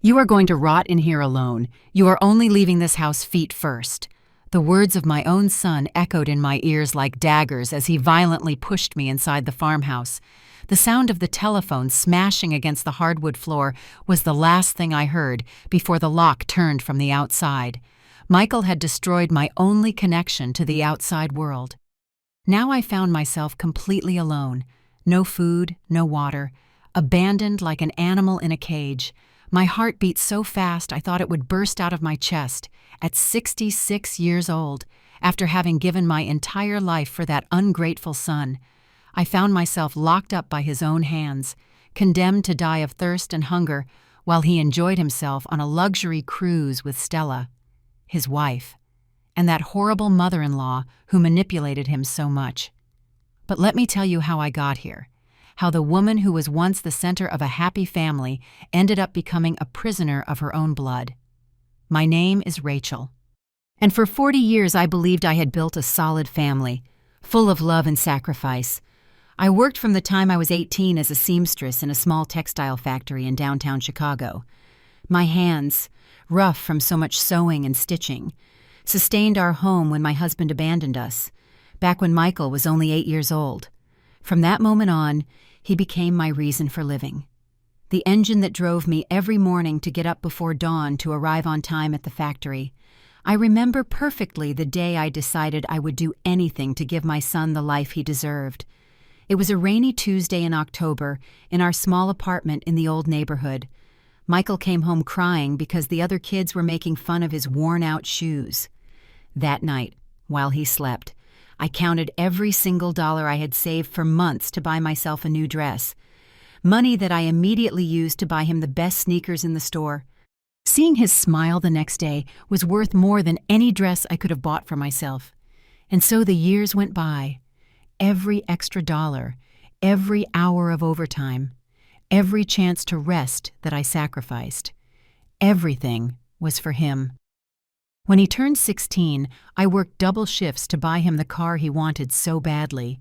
You are going to rot in here alone. You are only leaving this house feet first." The words of my own son echoed in my ears like daggers as he violently pushed me inside the farmhouse. The sound of the telephone smashing against the hardwood floor was the last thing I heard before the lock turned from the outside. Michael had destroyed my only connection to the outside world. Now I found myself completely alone. No food, no water, abandoned like an animal in a cage. My heart beat so fast I thought it would burst out of my chest. At 66 years old, after having given my entire life for that ungrateful son, I found myself locked up by his own hands, condemned to die of thirst and hunger while he enjoyed himself on a luxury cruise with Stella, his wife, and that horrible mother-in-law who manipulated him so much. But let me tell you how I got here. How the woman who was once the center of a happy family ended up becoming a prisoner of her own blood. My name is Rachel. And for 40 years I believed I had built a solid family, full of love and sacrifice. I worked from the time I was 18 as a seamstress in a small textile factory in downtown Chicago. My hands, rough from so much sewing and stitching, sustained our home when my husband abandoned us, back when Michael was only 8 years old. From that moment on, he became my reason for living. The engine that drove me every morning to get up before dawn to arrive on time at the factory. I remember perfectly the day I decided I would do anything to give my son the life he deserved. It was a rainy Tuesday in October in our small apartment in the old neighborhood. Michael came home crying because the other kids were making fun of his worn-out shoes. That night, while he slept, I counted every single dollar I had saved for months to buy myself a new dress. Money that I immediately used to buy him the best sneakers in the store. Seeing his smile the next day was worth more than any dress I could have bought for myself. And so the years went by. Every extra dollar, every hour of overtime, every chance to rest that I sacrificed. Everything was for him. When he turned 16, I worked double shifts to buy him the car he wanted so badly.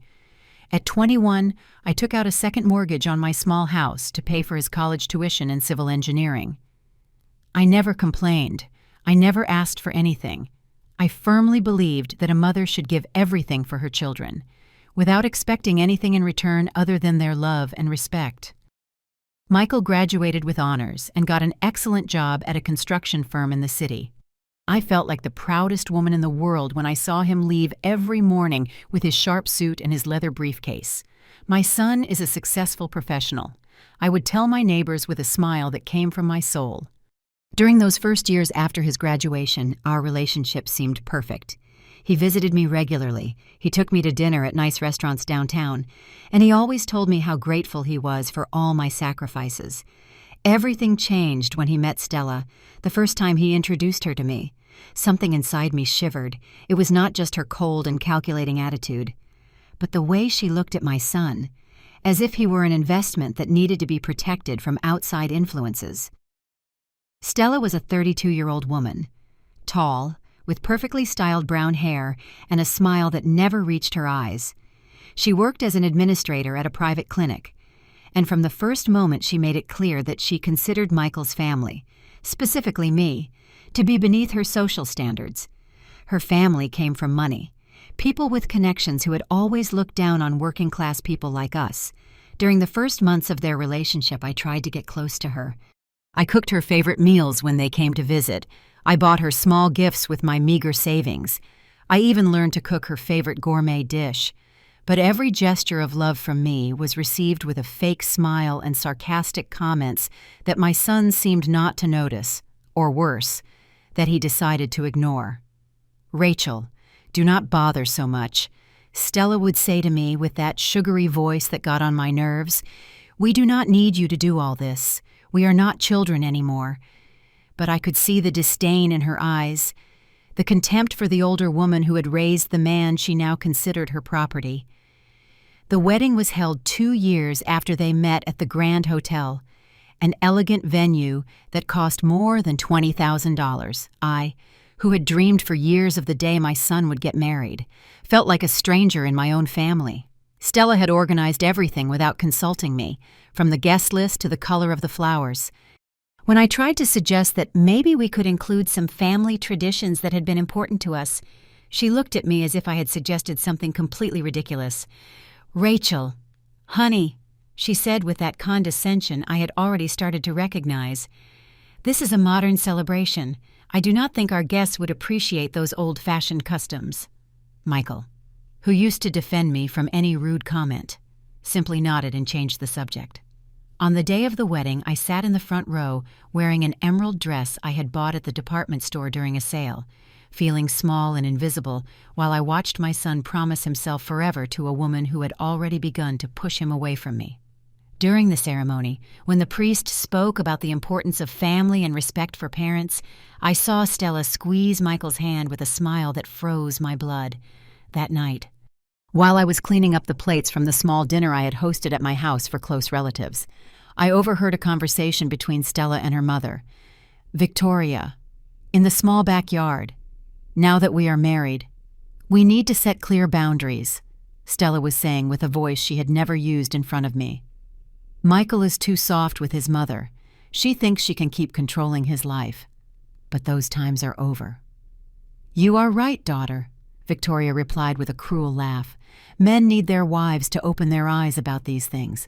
At 21, I took out a second mortgage on my small house to pay for his college tuition in civil engineering. I never complained. I never asked for anything. I firmly believed that a mother should give everything for her children, without expecting anything in return other than their love and respect. Michael graduated with honors and got an excellent job at a construction firm in the city. I felt like the proudest woman in the world when I saw him leave every morning with his sharp suit and his leather briefcase. My son is a successful professional. I would tell my neighbors with a smile that came from my soul. During those first years after his graduation, our relationship seemed perfect. He visited me regularly, he took me to dinner at nice restaurants downtown, and he always told me how grateful he was for all my sacrifices. Everything changed when he met Stella, the first time he introduced her to me. Something inside me shivered. It was not just her cold and calculating attitude, but the way she looked at my son, as if he were an investment that needed to be protected from outside influences. Stella was a 32-year-old woman, tall, with perfectly styled brown hair and a smile that never reached her eyes. She worked as an administrator at a private clinic, and from the first moment she made it clear that she considered Michael's family, specifically me, to be beneath her social standards. Her family came from money, people with connections who had always looked down on working-class people like us. During the first months of their relationship, I tried to get close to her. I cooked her favorite meals when they came to visit. I bought her small gifts with my meager savings. I even learned to cook her favorite gourmet dish. But every gesture of love from me was received with a fake smile and sarcastic comments that my son seemed not to notice, or worse, that he decided to ignore. "Rachel, do not bother so much," Stella would say to me with that sugary voice that got on my nerves. "We do not need you to do all this. We are not children anymore." But I could see the disdain in her eyes, the contempt for the older woman who had raised the man she now considered her property. The wedding was held 2 years after they met at the Grand Hotel, an elegant venue that cost more than $20,000. I, who had dreamed for years of the day my son would get married, felt like a stranger in my own family. Stella had organized everything without consulting me, from the guest list to the color of the flowers. When I tried to suggest that maybe we could include some family traditions that had been important to us, she looked at me as if I had suggested something completely ridiculous. "Rachel, honey," she said with that condescension I had already started to recognize. "This is a modern celebration. I do not think our guests would appreciate those old-fashioned customs." Michael, who used to defend me from any rude comment, simply nodded and changed the subject. On the day of the wedding, I sat in the front row wearing an emerald dress I had bought at the department store during a sale, feeling small and invisible while I watched my son promise himself forever to a woman who had already begun to push him away from me. During the ceremony, when the priest spoke about the importance of family and respect for parents, I saw Stella squeeze Michael's hand with a smile that froze my blood. That night, while I was cleaning up the plates from the small dinner I had hosted at my house for close relatives, I overheard a conversation between Stella and her mother. "Victoria, in the small backyard, now that we are married, we need to set clear boundaries," Stella was saying with a voice she had never used in front of me. "Michael is too soft with his mother. She thinks she can keep controlling his life. But those times are over." "You are right, daughter," Victoria replied with a cruel laugh. "Men need their wives to open their eyes about these things.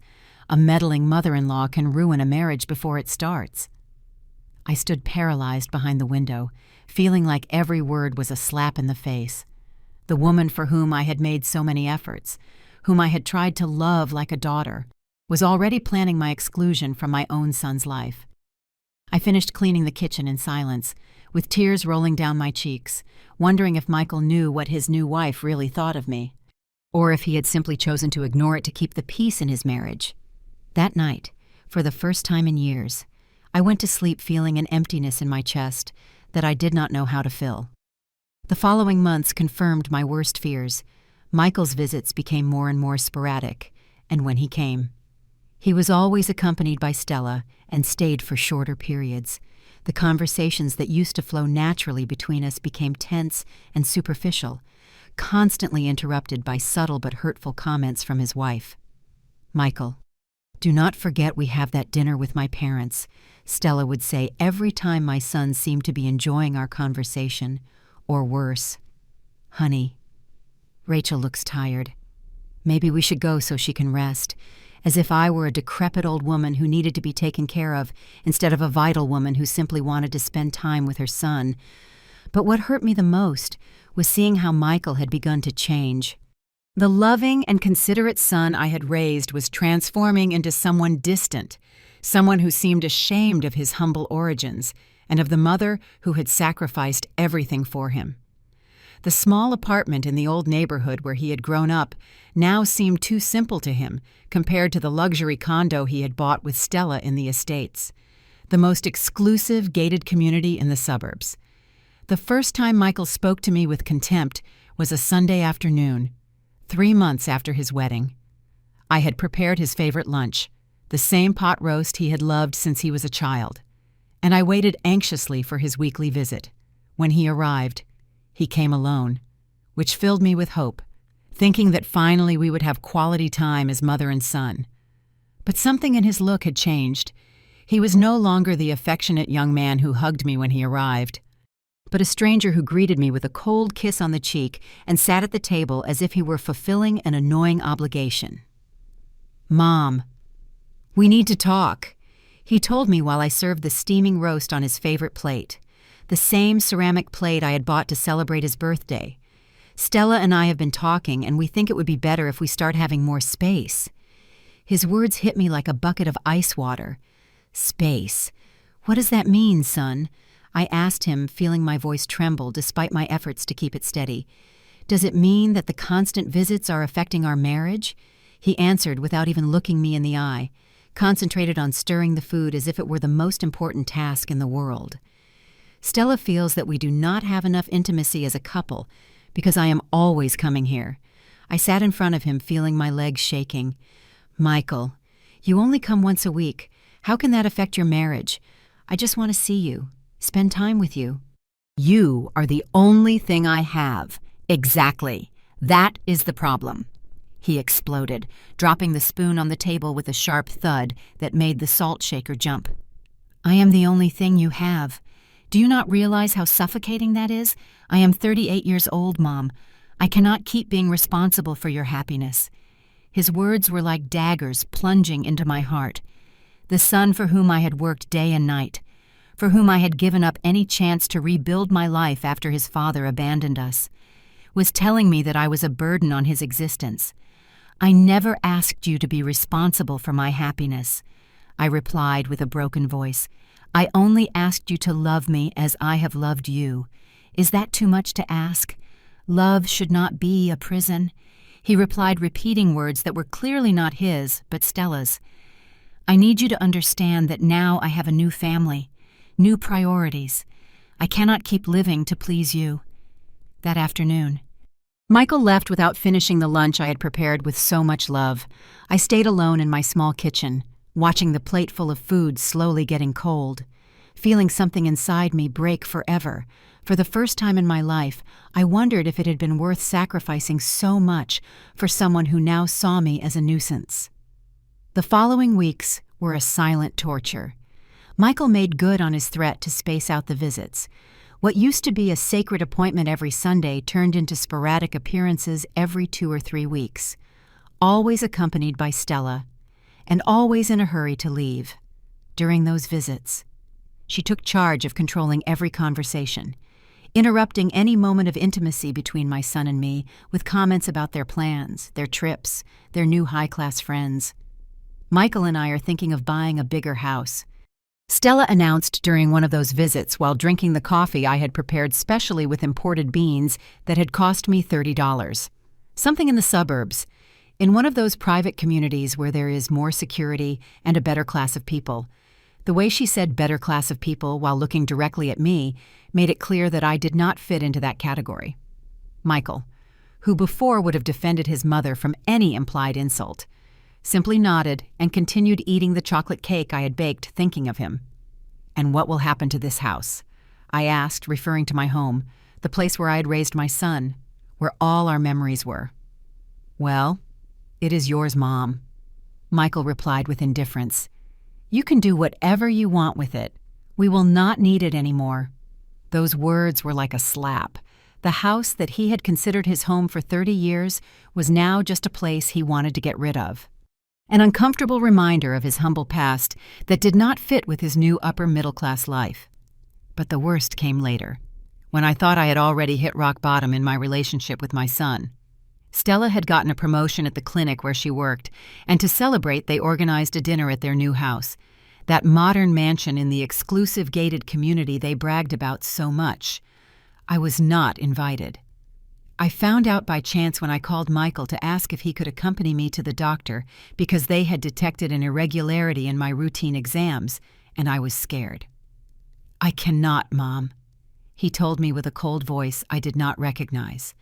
A meddling mother-in-law can ruin a marriage before it starts." I stood paralyzed behind the window, feeling like every word was a slap in the face. The woman for whom I had made so many efforts, whom I had tried to love like a daughter, was already planning my exclusion from my own son's life. I finished cleaning the kitchen in silence, with tears rolling down my cheeks, wondering if Michael knew what his new wife really thought of me, or if he had simply chosen to ignore it to keep the peace in his marriage. That night, for the first time in years, I went to sleep feeling an emptiness in my chest that I did not know how to fill. The following months confirmed my worst fears. Michael's visits became more and more sporadic, and when he came, he was always accompanied by Stella and stayed for shorter periods. The conversations that used to flow naturally between us became tense and superficial, constantly interrupted by subtle but hurtful comments from his wife. "Michael, do not forget we have that dinner with my parents," Stella would say every time my son seemed to be enjoying our conversation, or worse. "Honey, Rachel looks tired. Maybe we should go so she can rest," as if I were a decrepit old woman who needed to be taken care of instead of a vital woman who simply wanted to spend time with her son. But what hurt me the most was seeing how Michael had begun to change. The loving and considerate son I had raised was transforming into someone distant, someone who seemed ashamed of his humble origins and of the mother who had sacrificed everything for him. The small apartment in the old neighborhood where he had grown up now seemed too simple to him compared to the luxury condo he had bought with Stella in the estates, the most exclusive gated community in the suburbs. The first time Michael spoke to me with contempt was a Sunday afternoon, 3 months after his wedding. I had prepared his favorite lunch, the same pot roast he had loved since he was a child, and I waited anxiously for his weekly visit. When he arrived, he came alone, which filled me with hope, thinking that finally we would have quality time as mother and son. But something in his look had changed. He was no longer the affectionate young man who hugged me when he arrived, but a stranger who greeted me with a cold kiss on the cheek and sat at the table as if he were fulfilling an annoying obligation. "Mom, we need to talk," he told me while I served the steaming roast on his favorite plate, the same ceramic plate I had bought to celebrate his birthday. "Stella and I have been talking, and we think it would be better if we start having more space." His words hit me like a bucket of ice water. "Space. What does that mean, son?" I asked him, feeling my voice tremble despite my efforts to keep it steady. "Does it mean that the constant visits are affecting our marriage?" He answered without even looking me in the eye, concentrated on stirring the food as if it were the most important task in the world. "Stella feels that we do not have enough intimacy as a couple because I am always coming here." I sat in front of him, feeling my legs shaking. "Michael, you only come once a week. How can that affect your marriage? I just want to see you, spend time with you." "You are the only thing I have. Exactly. That is the problem," he exploded, dropping the spoon on the table with a sharp thud that made the salt shaker jump. I am the only thing you have. Do you not realize how suffocating that is? I am 38 years old, Mom. I cannot keep being responsible for your happiness." His words were like daggers plunging into my heart. The son for whom I had worked day and night, for whom I had given up any chance to rebuild my life after his father abandoned us, was telling me that I was a burden on his existence. "I never asked you to be responsible for my happiness," I replied with a broken voice. "I only asked you to love me as I have loved you. Is that too much to ask? Love should not be a prison." He replied, repeating words that were clearly not his, but Stella's. "I need you to understand that now I have a new family, new priorities. I cannot keep living to please you." That afternoon, Michael left without finishing the lunch I had prepared with so much love. I stayed alone in my small kitchen, watching the plateful of food slowly getting cold, feeling something inside me break forever. For the first time in my life, I wondered if it had been worth sacrificing so much for someone who now saw me as a nuisance. The following weeks were a silent torture. Michael made good on his threat to space out the visits. What used to be a sacred appointment every Sunday turned into sporadic appearances every 2 or 3 weeks, always accompanied by Stella, and always in a hurry to leave. During those visits, she took charge of controlling every conversation, interrupting any moment of intimacy between my son and me with comments about their plans, their trips, their new high-class friends. "Michael and I are thinking of buying a bigger house," Stella announced during one of those visits while drinking the coffee I had prepared specially with imported beans that had cost me $30. "Something in the suburbs, in one of those private communities where there is more security and a better class of people." The way she said "better class of people" while looking directly at me made it clear that I did not fit into that category. Michael, who before would have defended his mother from any implied insult, simply nodded and continued eating the chocolate cake I had baked, thinking of him. "And what will happen to this house?" I asked, referring to my home, the place where I had raised my son, where all our memories were. "Well, it is yours, Mom," Michael replied with indifference. "You can do whatever you want with it. We will not need it anymore." Those words were like a slap. The house that he had considered his home for 30 years was now just a place he wanted to get rid of. An uncomfortable reminder of his humble past that did not fit with his new upper-middle-class life. But the worst came later, when I thought I had already hit rock bottom in my relationship with my son. Stella had gotten a promotion at the clinic where she worked, and to celebrate they organized a dinner at their new house, that modern mansion in the exclusive gated community they bragged about so much. I was not invited. I found out by chance when I called Michael to ask if he could accompany me to the doctor because they had detected an irregularity in my routine exams, and I was scared. "I cannot, Mom," he told me with a cold voice I did not recognize.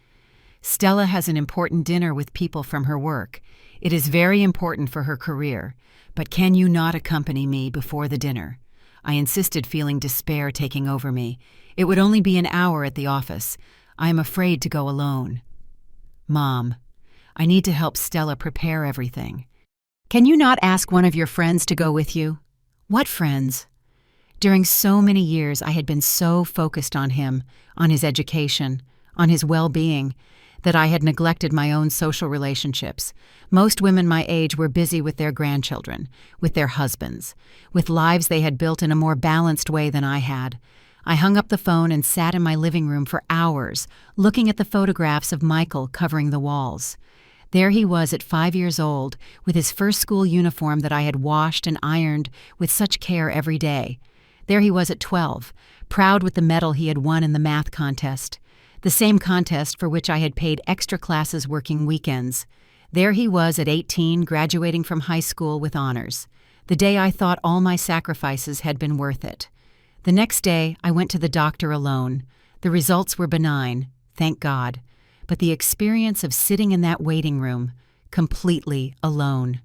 "Stella has an important dinner with people from her work. It is very important for her career, but can you not accompany me before the dinner?" I insisted, feeling despair taking over me. "It would only be an hour at the office. I am afraid to go alone." "Mom, I need to help Stella prepare everything. Can you not ask one of your friends to go with you?" "What friends?" During so many years I had been so focused on him, on his education, on his well-being, that I had neglected my own social relationships. Most women my age were busy with their grandchildren, with their husbands, with lives they had built in a more balanced way than I had. I hung up the phone and sat in my living room for hours, looking at the photographs of Michael covering the walls. There he was at 5 years old, with his first school uniform that I had washed and ironed with such care every day. There he was at 12, proud with the medal he had won in the math contest, the same contest for which I had paid extra classes working weekends. There he was at 18, graduating from high school with honors, the day I thought all my sacrifices had been worth it. The next day, I went to the doctor alone. The results were benign, thank God, but the experience of sitting in that waiting room, completely alone,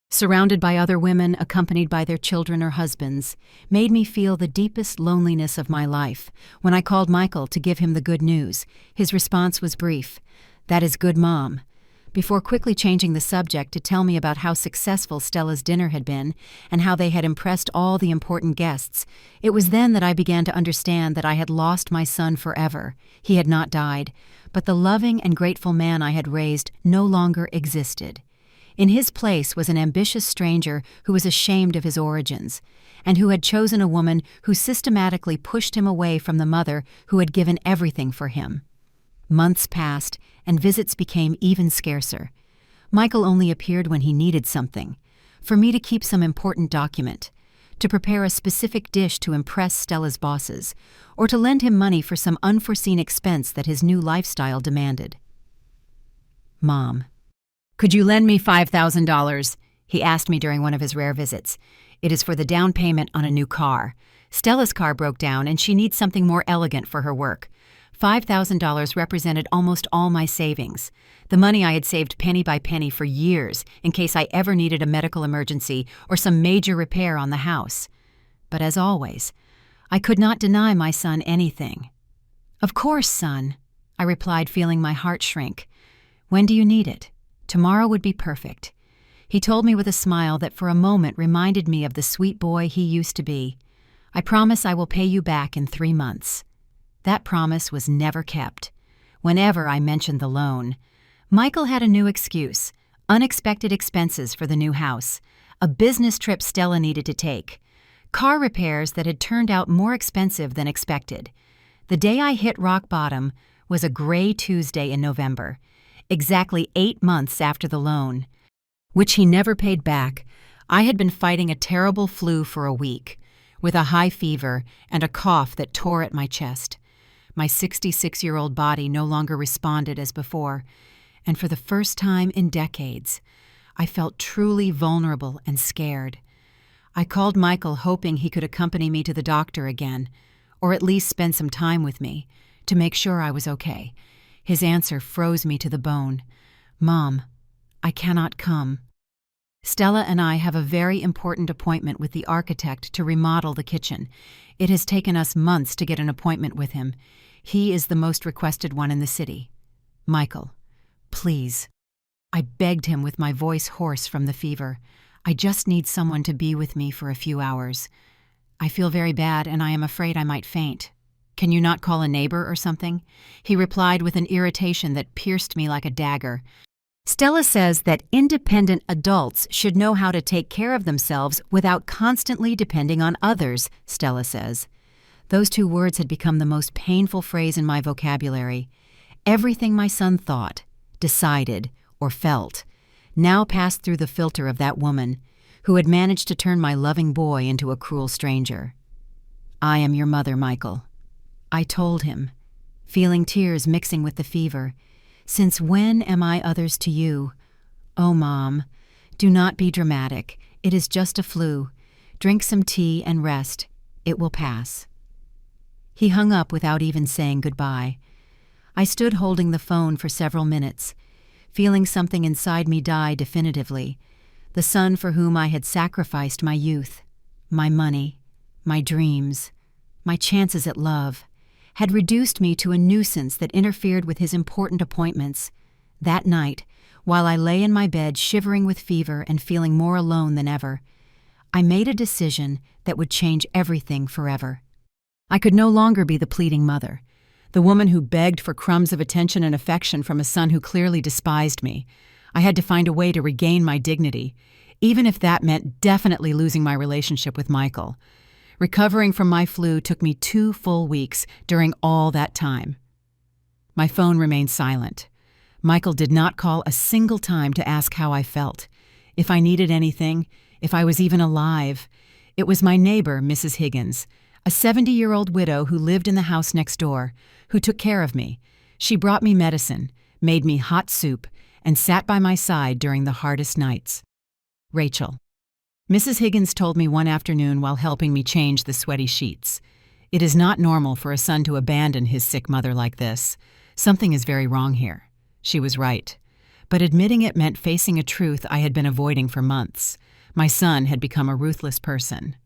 surrounded by other women accompanied by their children or husbands, made me feel the deepest loneliness of my life. When I called Michael to give him the good news, his response was brief. "That is good, Mom. before quickly changing the subject to tell me about how successful Stella's dinner had been and how they had impressed all the important guests. It was then that I began to understand that I had lost my son forever. He had not died, but the loving and grateful man I had raised no longer existed. In his place was an ambitious stranger who was ashamed of his origins, and who had chosen a woman who systematically pushed him away from the mother who had given everything for him. Months passed, and visits became even scarcer. Michael only appeared when he needed something, for me to keep some important document, to prepare a specific dish to impress Stella's bosses, or to lend him money for some unforeseen expense that his new lifestyle demanded. "Mom, could you lend me $5,000? He asked me during one of his rare visits. "It is for the down payment on a new car. Stella's car broke down and she needs something more elegant for her work." $5,000 represented almost all my savings, the money I had saved penny by penny for years in case I ever needed a medical emergency or some major repair on the house. But as always, I could not deny my son anything. "Of course, son," I replied, feeling my heart shrink. "When do you need it?" "Tomorrow would be perfect." He told me with a smile that for a moment reminded me of the sweet boy he used to be. "I promise I will pay you back in 3 months." That promise was never kept. Whenever I mentioned the loan, Michael had a new excuse: unexpected expenses for the new house, a business trip Stella needed to take, car repairs that had turned out more expensive than expected. The day I hit rock bottom was a gray Tuesday in November, exactly 8 months after the loan, which he never paid back. I had been fighting a terrible flu for a week, with a high fever and a cough that tore at my chest. My 66-year-old body no longer responded as before, and for the first time in decades, I felt truly vulnerable and scared. I called Michael hoping he could accompany me to the doctor again, or at least spend some time with me, to make sure I was okay. His answer froze me to the bone. "Mom, I cannot come. Stella and I have a very important appointment with the architect to remodel the kitchen. It has taken us months to get an appointment with him. He is the most requested one in the city. Michael, please." I begged him with my voice hoarse from the fever. "I just need someone to be with me for a few hours. I feel very bad and I am afraid I might faint. Can you not call a neighbor or something?" He replied with an irritation that pierced me like a dagger. "Stella says that independent adults should know how to take care of themselves without constantly depending on others," Stella says. Those 2 words had become the most painful phrase in my vocabulary. Everything my son thought, decided, or felt now passed through the filter of that woman who had managed to turn my loving boy into a cruel stranger. "I am your mother, Michael," I told him, feeling tears mixing with the fever. "Since when am I others to you? Oh, Mom, do not be dramatic. It is just a flu. Drink some tea and rest. It will pass." He hung up without even saying goodbye. I stood holding the phone for several minutes, feeling something inside me die definitively. The son for whom I had sacrificed my youth, my money, my dreams, my chances at love, had reduced me to a nuisance that interfered with his important appointments. That night, while I lay in my bed shivering with fever and feeling more alone than ever, I made a decision that would change everything forever. I could no longer be the pleading mother, the woman who begged for crumbs of attention and affection from a son who clearly despised me. I had to find a way to regain my dignity, even if that meant definitely losing my relationship with Michael. Recovering from my flu took me 2 full weeks during all that time. My phone remained silent. Michael did not call a single time to ask how I felt, if I needed anything, if I was even alive. It was my neighbor, Mrs. Higgins, a 70-year-old widow who lived in the house next door, who took care of me. She brought me medicine, made me hot soup, and sat by my side during the hardest nights. Rachel. Mrs. Higgins told me one afternoon while helping me change the sweaty sheets. "It is not normal for a son to abandon his sick mother like this. Something is very wrong here." She was right. But admitting it meant facing a truth I had been avoiding for months. My son had become a ruthless person.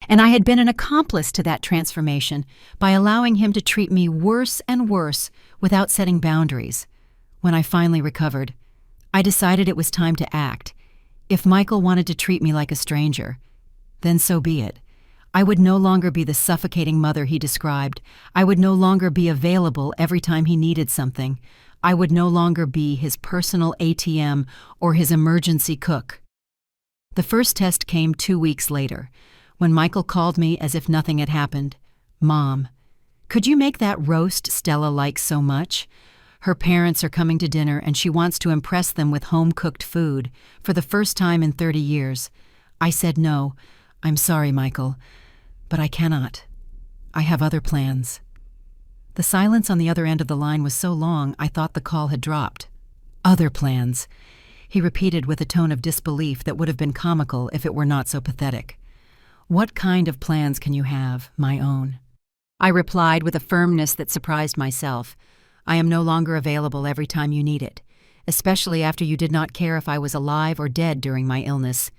And I had been an accomplice to that transformation by allowing him to treat me worse and worse without setting boundaries. When I finally recovered, I decided it was time to act. If Michael wanted to treat me like a stranger, then so be it. I would no longer be the suffocating mother he described. I would no longer be available every time he needed something. I would no longer be his personal ATM or his emergency cook. The first test came 2 weeks later, when Michael called me as if nothing had happened. "Mom, could you make that roast Stella likes so much? Her parents are coming to dinner and she wants to impress them with home-cooked food for the first time in 30 years. I said no. I'm sorry, Michael, but I cannot. I have other plans. The silence on the other end of the line was so long I thought the call had dropped. Other plans, he repeated with a tone of disbelief that would have been comical if it were not so pathetic. What kind of plans can you have, my own? I replied with a firmness that surprised myself. I am no longer available every time you need it, especially after you did not care if I was alive or dead during my illness.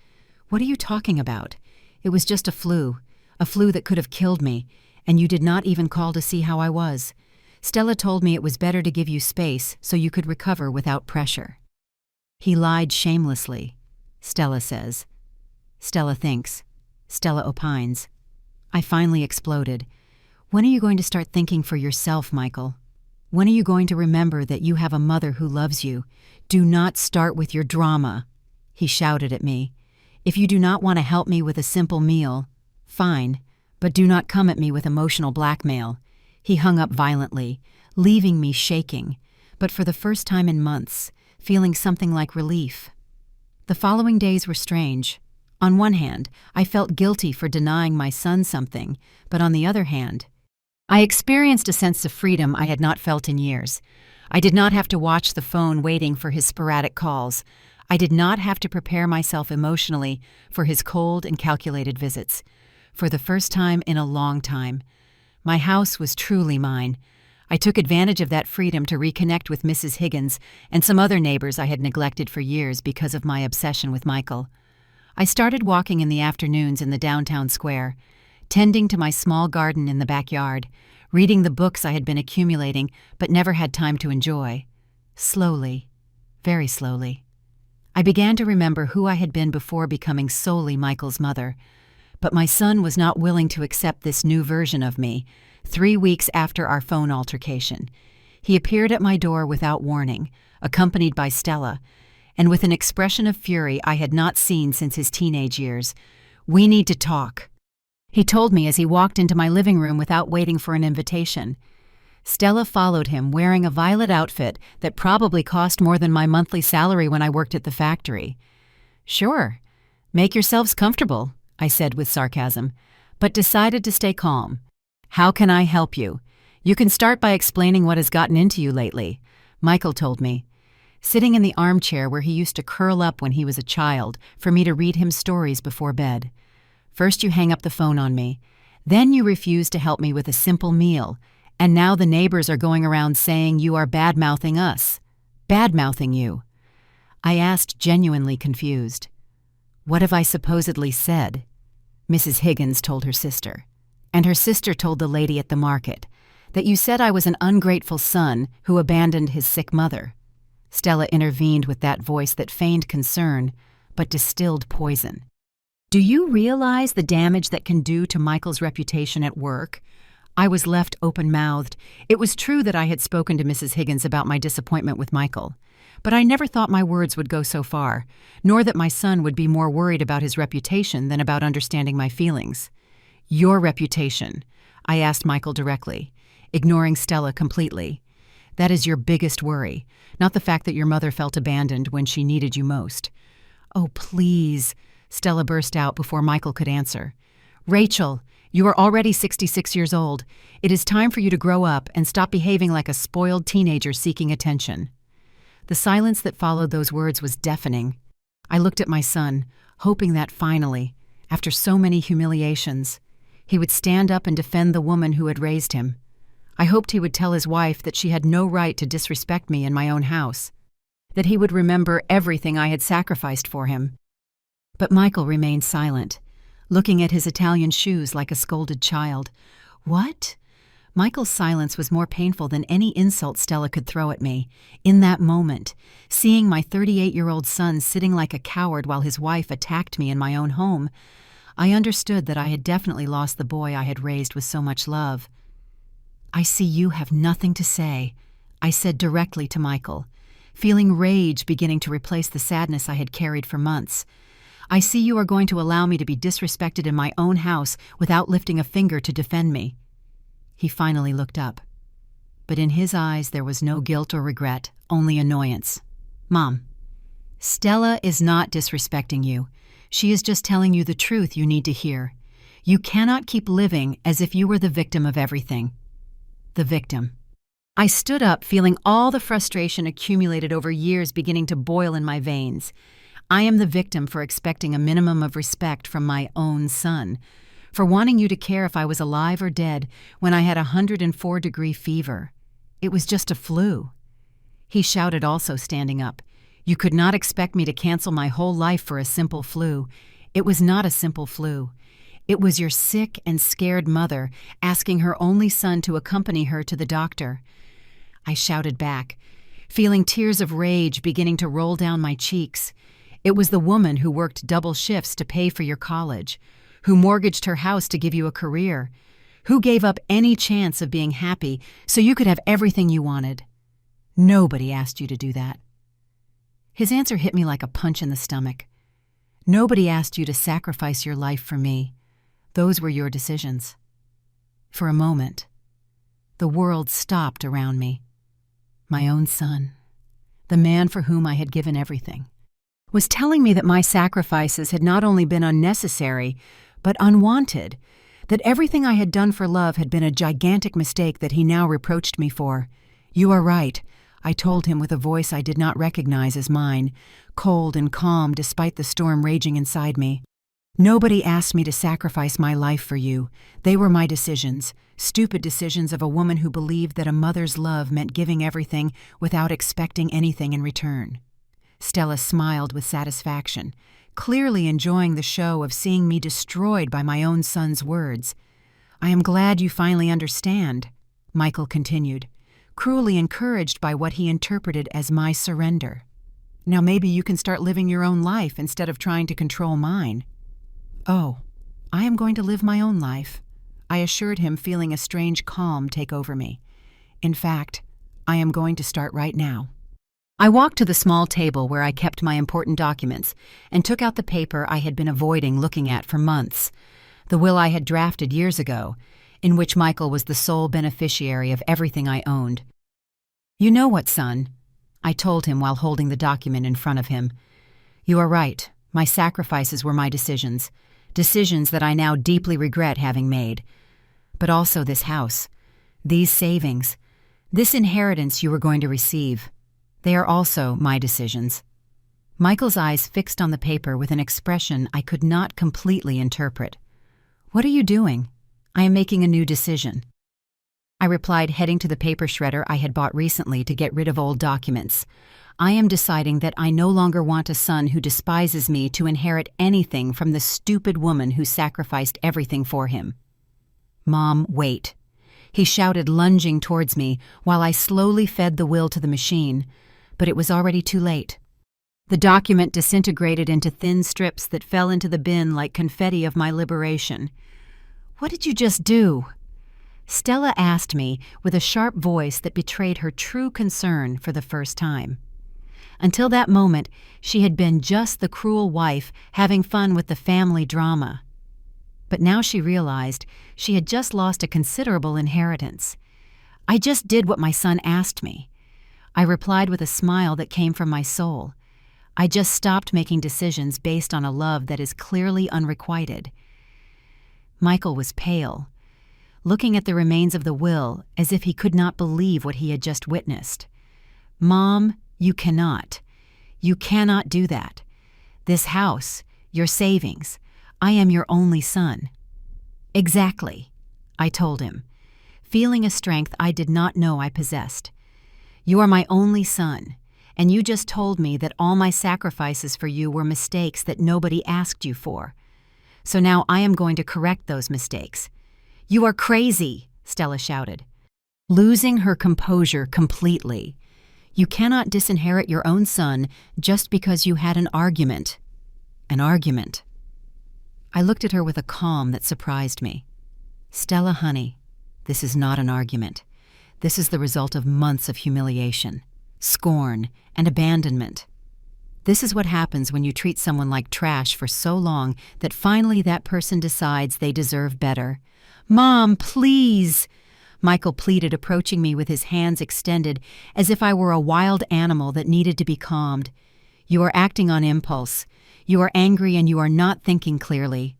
What are you talking about? It was just a flu that could have killed me, and you did not even call to see how I was. Stella told me it was better to give you space so you could recover without pressure. He lied shamelessly, Stella says. Stella thinks. Stella opines. I finally exploded. When are you going to start thinking for yourself, Michael? When are you going to remember that you have a mother who loves you? Do not start with your drama, he shouted at me. If you do not want to help me with a simple meal, fine, but do not come at me with emotional blackmail. He hung up violently, leaving me shaking, but for the first time in months, feeling something like relief. The following days were strange. On one hand, I felt guilty for denying my son something, but on the other hand, I experienced a sense of freedom I had not felt in years. I did not have to watch the phone waiting for his sporadic calls. I did not have to prepare myself emotionally for his cold and calculated visits. For the first time in a long time, my house was truly mine. I took advantage of that freedom to reconnect with Mrs. Higgins and some other neighbors I had neglected for years because of my obsession with Michael. I started walking in the afternoons in the downtown square, tending to my small garden in the backyard, reading the books I had been accumulating but never had time to enjoy. Slowly, very slowly, I began to remember who I had been before becoming solely Michael's mother. But my son was not willing to accept this new version of me. 3 weeks after our phone altercation, he appeared at my door without warning, accompanied by Stella, and with an expression of fury I had not seen since his teenage years. "We need to talk," he told me as he walked into my living room without waiting for an invitation. Stella followed him wearing a violet outfit that probably cost more than my monthly salary when I worked at the factory. "Sure, make yourselves comfortable," I said with sarcasm, but decided to stay calm. "How can I help you? You can start by explaining what has gotten into you lately," Michael told me, sitting in the armchair where he used to curl up when he was a child for me to read him stories before bed. "First you hang up the phone on me, then you refuse to help me with a simple meal, and now the neighbors are going around saying you are bad-mouthing us. Bad-mouthing you." I asked, genuinely confused. "What have I supposedly said?" Mrs. Higgins told her sister, and her sister told the lady at the market, that you said I was an ungrateful son who abandoned his sick mother. Stella intervened with that voice that feigned concern, but distilled poison. "Do you realize the damage that can do to Michael's reputation at work?" I was left open-mouthed. It was true that I had spoken to Mrs. Higgins about my disappointment with Michael, but I never thought my words would go so far, nor that my son would be more worried about his reputation than about understanding my feelings. "Your reputation," I asked Michael directly, ignoring Stella completely. "That is your biggest worry, not the fact that your mother felt abandoned when she needed you most." "Oh, please," Stella burst out before Michael could answer. "Rachel, you are already 66 years old. It is time for you to grow up and stop behaving like a spoiled teenager seeking attention." The silence that followed those words was deafening. I looked at my son, hoping that finally, after so many humiliations, he would stand up and defend the woman who had raised him. I hoped he would tell his wife that she had no right to disrespect me in my own house, that he would remember everything I had sacrificed for him. But Michael remained silent, looking at his Italian shoes like a scolded child. "What? Michael's silence was more painful than any insult Stella could throw at me. In that moment, seeing my 38-year-old son sitting like a coward while his wife attacked me in my own home, I understood that I had definitely lost the boy I had raised with so much love. "I see you have nothing to say," I said directly to Michael, feeling rage beginning to replace the sadness I had carried for months. "I see you are going to allow me to be disrespected in my own house without lifting a finger to defend me." He finally looked up. But in his eyes there was no guilt or regret, only annoyance. "Mom, Stella is not disrespecting you. She is just telling you the truth you need to hear. You cannot keep living as if you were the victim of everything." The victim. I stood up, feeling all the frustration accumulated over years beginning to boil in my veins. I am the victim for expecting a minimum of respect from my own son, for wanting you to care if I was alive or dead when I had a 104-degree fever. It was just a flu. He shouted, also standing up. "You could not expect me to cancel my whole life for a simple flu. It was not a simple flu. It was your sick and scared mother asking her only son to accompany her to the doctor." I shouted back, feeling tears of rage beginning to roll down my cheeks. "It was the woman who worked double shifts to pay for your college, who mortgaged her house to give you a career, who gave up any chance of being happy so you could have everything you wanted. Nobody asked you to do that." His answer hit me like a punch in the stomach. "Nobody asked you to sacrifice your life for me. Those were your decisions." For a moment, the world stopped around me. My own son, the man for whom I had given everything, was telling me that my sacrifices had not only been unnecessary, but unwanted, that everything I had done for love had been a gigantic mistake that he now reproached me for. "You are right," I told him with a voice I did not recognize as mine, cold and calm despite the storm raging inside me. "Nobody asked me to sacrifice my life for you. They were my decisions, stupid decisions of a woman who believed that a mother's love meant giving everything without expecting anything in return." Stella smiled with satisfaction, clearly enjoying the show of seeing me destroyed by my own son's words. "I am glad you finally understand," Michael continued, cruelly encouraged by what he interpreted as my surrender. "Now maybe you can start living your own life instead of trying to control mine." "Oh, I am going to live my own life," I assured him, feeling a strange calm take over me. "In fact, I am going to start right now." I walked to the small table where I kept my important documents and took out the paper I had been avoiding looking at for months, the will I had drafted years ago, in which Michael was the sole beneficiary of everything I owned. "You know what, son?" I told him while holding the document in front of him. "You are right. My sacrifices were my decisions. Decisions that I now deeply regret having made. But also this house, these savings, this inheritance you were going to receive. They are also my decisions." Michael's eyes fixed on the paper with an expression I could not completely interpret. "What are you doing?" "I am making a new decision," I replied, heading to the paper shredder I had bought recently to get rid of old documents. "I am deciding that I no longer want a son who despises me to inherit anything from the stupid woman who sacrificed everything for him." "Mom, wait," he shouted, lunging towards me while I slowly fed the will to the machine, but it was already too late. The document disintegrated into thin strips that fell into the bin like confetti of my liberation. "What did you just do?" Stella asked me with a sharp voice that betrayed her true concern for the first time. Until that moment, she had been just the cruel wife having fun with the family drama. But now she realized she had just lost a considerable inheritance. "I just did what my son asked me," I replied with a smile that came from my soul. "I just stopped making decisions based on a love that is clearly unrequited." Michael was pale, looking at the remains of the will as if he could not believe what he had just witnessed. "Mom, you cannot. You cannot do that. This house, your savings, I am your only son." "Exactly," I told him, feeling a strength I did not know I possessed. "You are my only son, and you just told me that all my sacrifices for you were mistakes that nobody asked you for. So now I am going to correct those mistakes." "You are crazy," Stella shouted, losing her composure completely. You cannot disinherit your own son just because you had an argument. An argument. I looked at her with a calm that surprised me. Stella, honey, this is not an argument. This is the result of months of humiliation, scorn, and abandonment. This is what happens when you treat someone like trash for so long that finally that person decides they deserve better. Mom, please! Michael pleaded, approaching me with his hands extended as if I were a wild animal that needed to be calmed. You are acting on impulse. You are angry and you are not thinking clearly.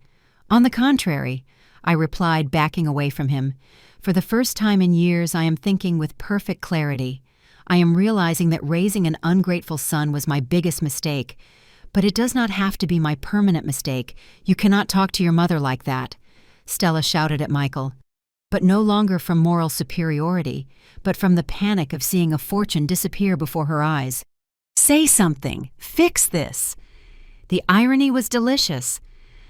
On the contrary, I replied, backing away from him. For the first time in years, I am thinking with perfect clarity. I am realizing that raising an ungrateful son was my biggest mistake. But it does not have to be my permanent mistake. You cannot talk to your mother like that. Stella shouted at Michael. But no longer from moral superiority, but from the panic of seeing a fortune disappear before her eyes. Say something. Fix this. The irony was delicious.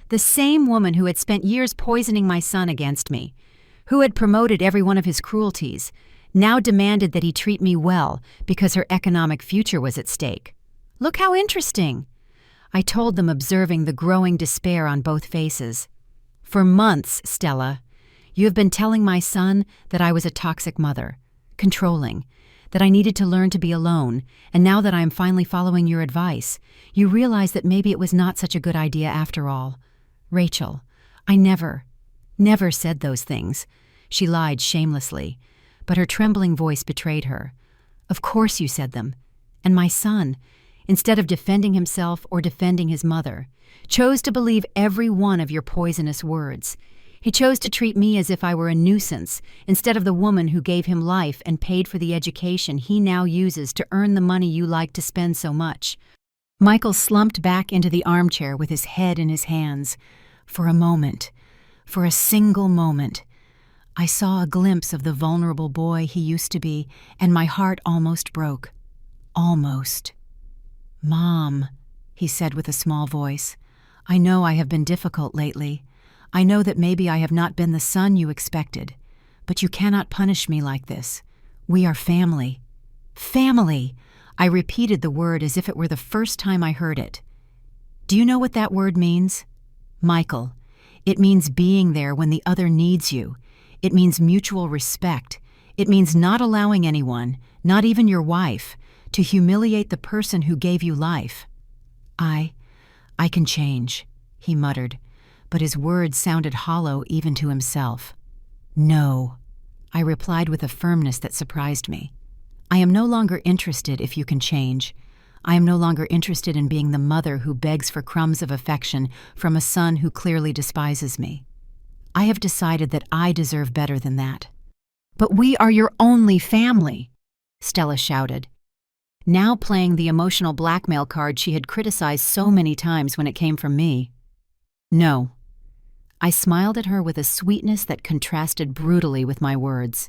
The same woman who had spent years poisoning my son against me, who had promoted every one of his cruelties, now demanded that he treat me well because her economic future was at stake. Look how interesting, I told them, observing the growing despair on both faces. For months, Stella, you have been telling my son that I was a toxic mother, controlling, that I needed to learn to be alone, and now that I am finally following your advice, you realize that maybe it was not such a good idea after all. Rachel, I never said those things. She lied shamelessly, but her trembling voice betrayed her. Of course you said them. And my son, instead of defending himself or defending his mother, chose to believe every one of your poisonous words. He chose to treat me as if I were a nuisance, instead of the woman who gave him life and paid for the education he now uses to earn the money you like to spend so much. Michael slumped back into the armchair with his head in his hands. For a moment, for a single moment, I saw a glimpse of the vulnerable boy he used to be, and my heart almost broke. Almost. Mom, he said with a small voice, I know I have been difficult lately. I know that maybe I have not been the son you expected, but you cannot punish me like this. We are family. Family! I repeated the word as if it were the first time I heard it. Do you know what that word means? Michael, it means being there when the other needs you. It means mutual respect. It means not allowing anyone, not even your wife, to humiliate the person who gave you life. I can change, he muttered, but his words sounded hollow even to himself. No, I replied with a firmness that surprised me. I am no longer interested if you can change. I am no longer interested in being the mother who begs for crumbs of affection from a son who clearly despises me. I have decided that I deserve better than that. But we are your only family, Stella shouted, now playing the emotional blackmail card she had criticized so many times when it came from me. No. I smiled at her with a sweetness that contrasted brutally with my words.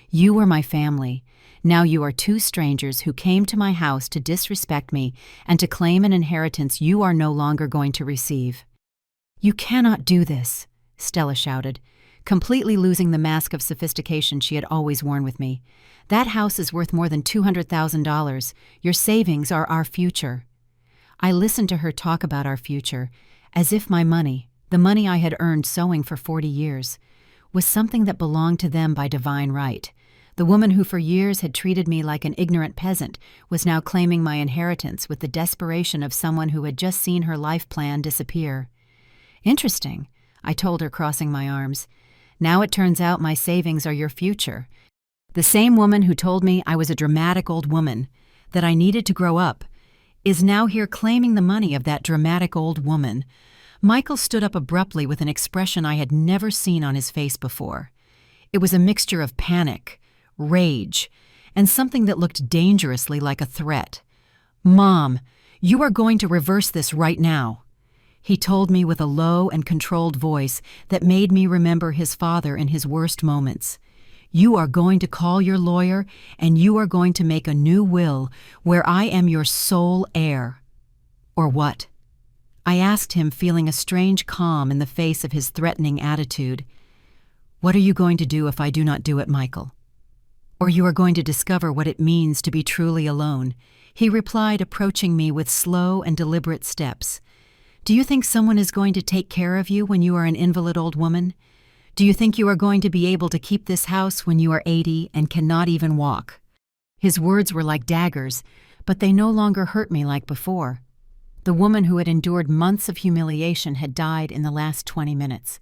You were my family. Now you are two strangers who came to my house to disrespect me and to claim an inheritance you are no longer going to receive. You cannot do this, Stella shouted, completely losing the mask of sophistication she had always worn with me. That house is worth more than $200,000. Your savings are our future. I listened to her talk about our future, as if my money, the money I had earned sewing for 40 years, was something that belonged to them by divine right. The woman who for years had treated me like an ignorant peasant was now claiming my inheritance with the desperation of someone who had just seen her life plan disappear. Interesting, I told her, crossing my arms. Now it turns out my savings are your future. The same woman who told me I was a dramatic old woman, that I needed to grow up, is now here claiming the money of that dramatic old woman. Michael stood up abruptly with an expression I had never seen on his face before. It was a mixture of panic, rage, and something that looked dangerously like a threat. Mom, you are going to reverse this right now, he told me with a low and controlled voice that made me remember his father in his worst moments. You are going to call your lawyer and you are going to make a new will where I am your sole heir. Or what? I asked him, feeling a strange calm in the face of his threatening attitude. What are you going to do if I do not do it, Michael? Or you are going to discover what it means to be truly alone, he replied, approaching me with slow and deliberate steps. Do you think someone is going to take care of you when you are an invalid old woman? Do you think you are going to be able to keep this house when you are 80 and cannot even walk? His words were like daggers, but they no longer hurt me like before. The woman who had endured months of humiliation had died in the last 20 minutes.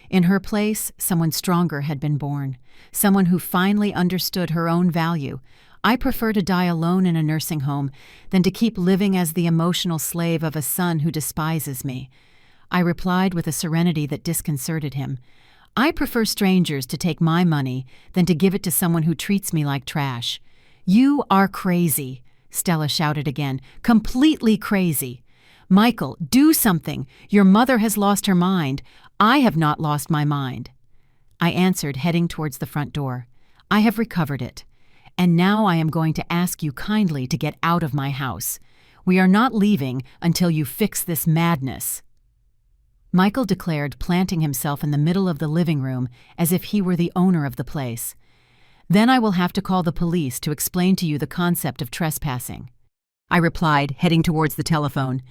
In her place, someone stronger had been born, someone who finally understood her own value. I prefer to die alone in a nursing home than to keep living as the emotional slave of a son who despises me. I replied with a serenity that disconcerted him. I prefer strangers to take my money than to give it to someone who treats me like trash. You are crazy, Stella shouted again. Completely crazy. Michael, do something. Your mother has lost her mind. I have not lost my mind. I answered, heading towards the front door. I have recovered it. And now I am going to ask you kindly to get out of my house. We are not leaving until you fix this madness. Michael declared, planting himself in the middle of the living room as if he were the owner of the place. Then I will have to call the police to explain to you the concept of trespassing. I replied, heading towards the telephone.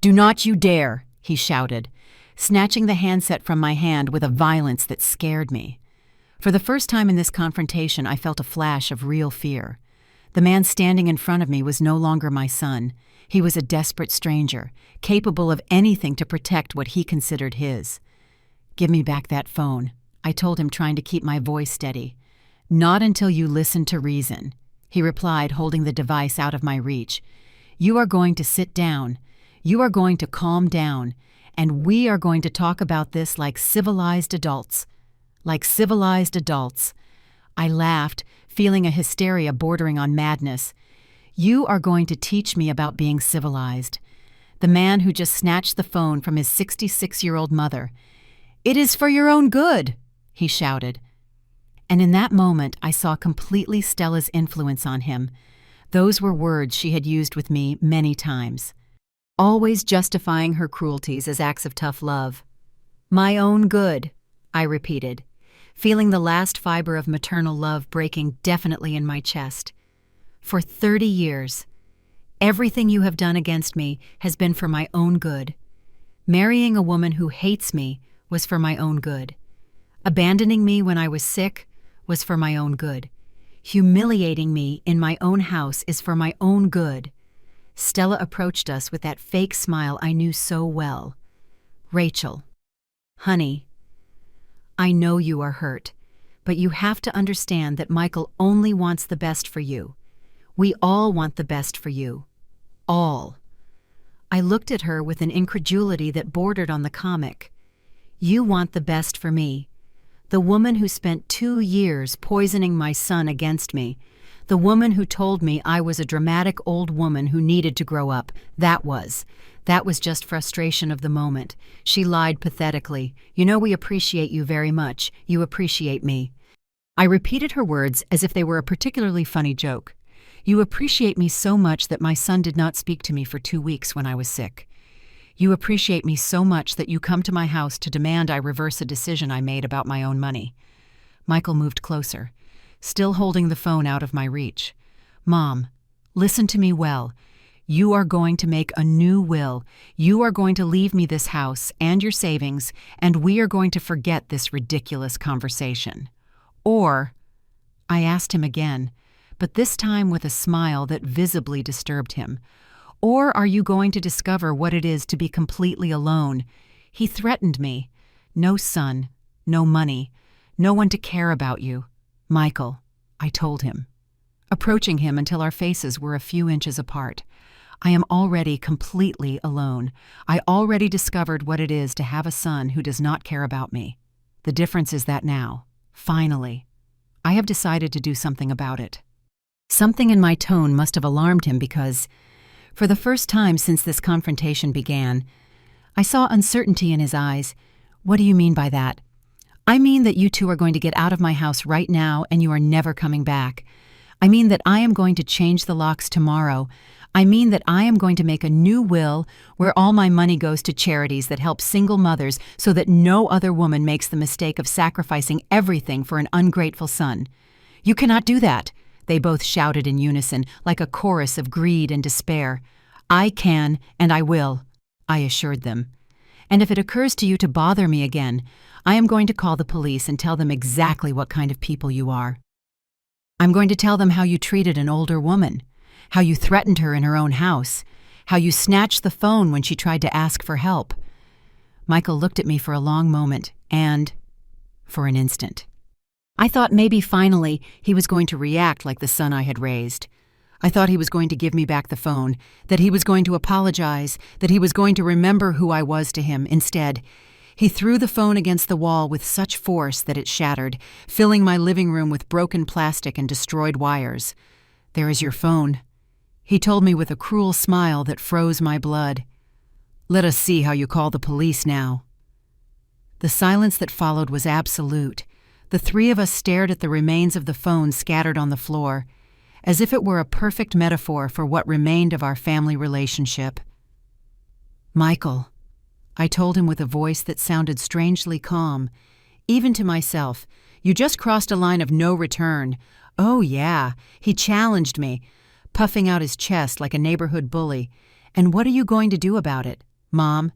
Do not you dare, he shouted, snatching the handset from my hand with a violence that scared me. For the first time in this confrontation, I felt a flash of real fear. The man standing in front of me was no longer my son. He was a desperate stranger, capable of anything to protect what he considered his. Give me back that phone, I told him, trying to keep my voice steady. Not until you listen to reason, he replied, holding the device out of my reach. You are going to sit down. You are going to calm down. And we are going to talk about this like civilized adults. Like civilized adults. I laughed, feeling a hysteria bordering on madness. You are going to teach me about being civilized. The man who just snatched the phone from his 66-year-old mother. It is for your own good, he shouted. And in that moment, I saw completely Stella's influence on him. Those were words she had used with me many times, always justifying her cruelties as acts of tough love. My own good, I repeated, feeling the last fiber of maternal love breaking definitely in my chest. For 30 years, everything you have done against me has been for my own good. Marrying a woman who hates me was for my own good. Abandoning me when I was sick was for my own good. Humiliating me in my own house is for my own good. Stella approached us with that fake smile I knew so well. Rachel, honey, I know you are hurt, but you have to understand that Michael only wants the best for you. We all want the best for you. All. I looked at her with an incredulity that bordered on the comic. You want the best for me. The woman who spent 2 years poisoning my son against me. The woman who told me I was a dramatic old woman who needed to grow up. That was just frustration of the moment. She lied pathetically. You know, we appreciate you very much. You appreciate me. I repeated her words as if they were a particularly funny joke. You appreciate me so much that my son did not speak to me for 2 weeks when I was sick. You appreciate me so much that you come to my house to demand I reverse a decision I made about my own money. Michael moved closer, still holding the phone out of my reach. Mom, listen to me well. You are going to make a new will. You are going to leave me this house and your savings, and we are going to forget this ridiculous conversation. Or, I asked him again, but this time with a smile that visibly disturbed him. Or are you going to discover what it is to be completely alone? He threatened me. No son, no money, no one to care about you. Michael, I told him, approaching him until our faces were a few inches apart. I am already completely alone. I already discovered what it is to have a son who does not care about me. The difference is that now, finally, I have decided to do something about it. Something in my tone must have alarmed him because, for the first time since this confrontation began, I saw uncertainty in his eyes. What do you mean by that? I mean that you two are going to get out of my house right now and you are never coming back. I mean that I am going to change the locks tomorrow. I mean that I am going to make a new will where all my money goes to charities that help single mothers so that no other woman makes the mistake of sacrificing everything for an ungrateful son. You cannot do that, they both shouted in unison, like a chorus of greed and despair. I can, and I will, I assured them. And if it occurs to you to bother me again, I am going to call the police and tell them exactly what kind of people you are. I'm going to tell them how you treated an older woman, how you threatened her in her own house, how you snatched the phone when she tried to ask for help. Michael looked at me for a long moment and for an instant. I thought maybe finally he was going to react like the son I had raised. I thought he was going to give me back the phone, that he was going to apologize, that he was going to remember who I was to him. Instead, he threw the phone against the wall with such force that it shattered, filling my living room with broken plastic and destroyed wires. There is your phone, he told me with a cruel smile that froze my blood. Let us see how you call the police now. The silence that followed was absolute. The three of us stared at the remains of the phone scattered on the floor, as if it were a perfect metaphor for what remained of our family relationship. Michael, I told him with a voice that sounded strangely calm. Even to myself, you just crossed a line of no return. Oh yeah, he challenged me, puffing out his chest like a neighborhood bully. And what are you going to do about it, Mom?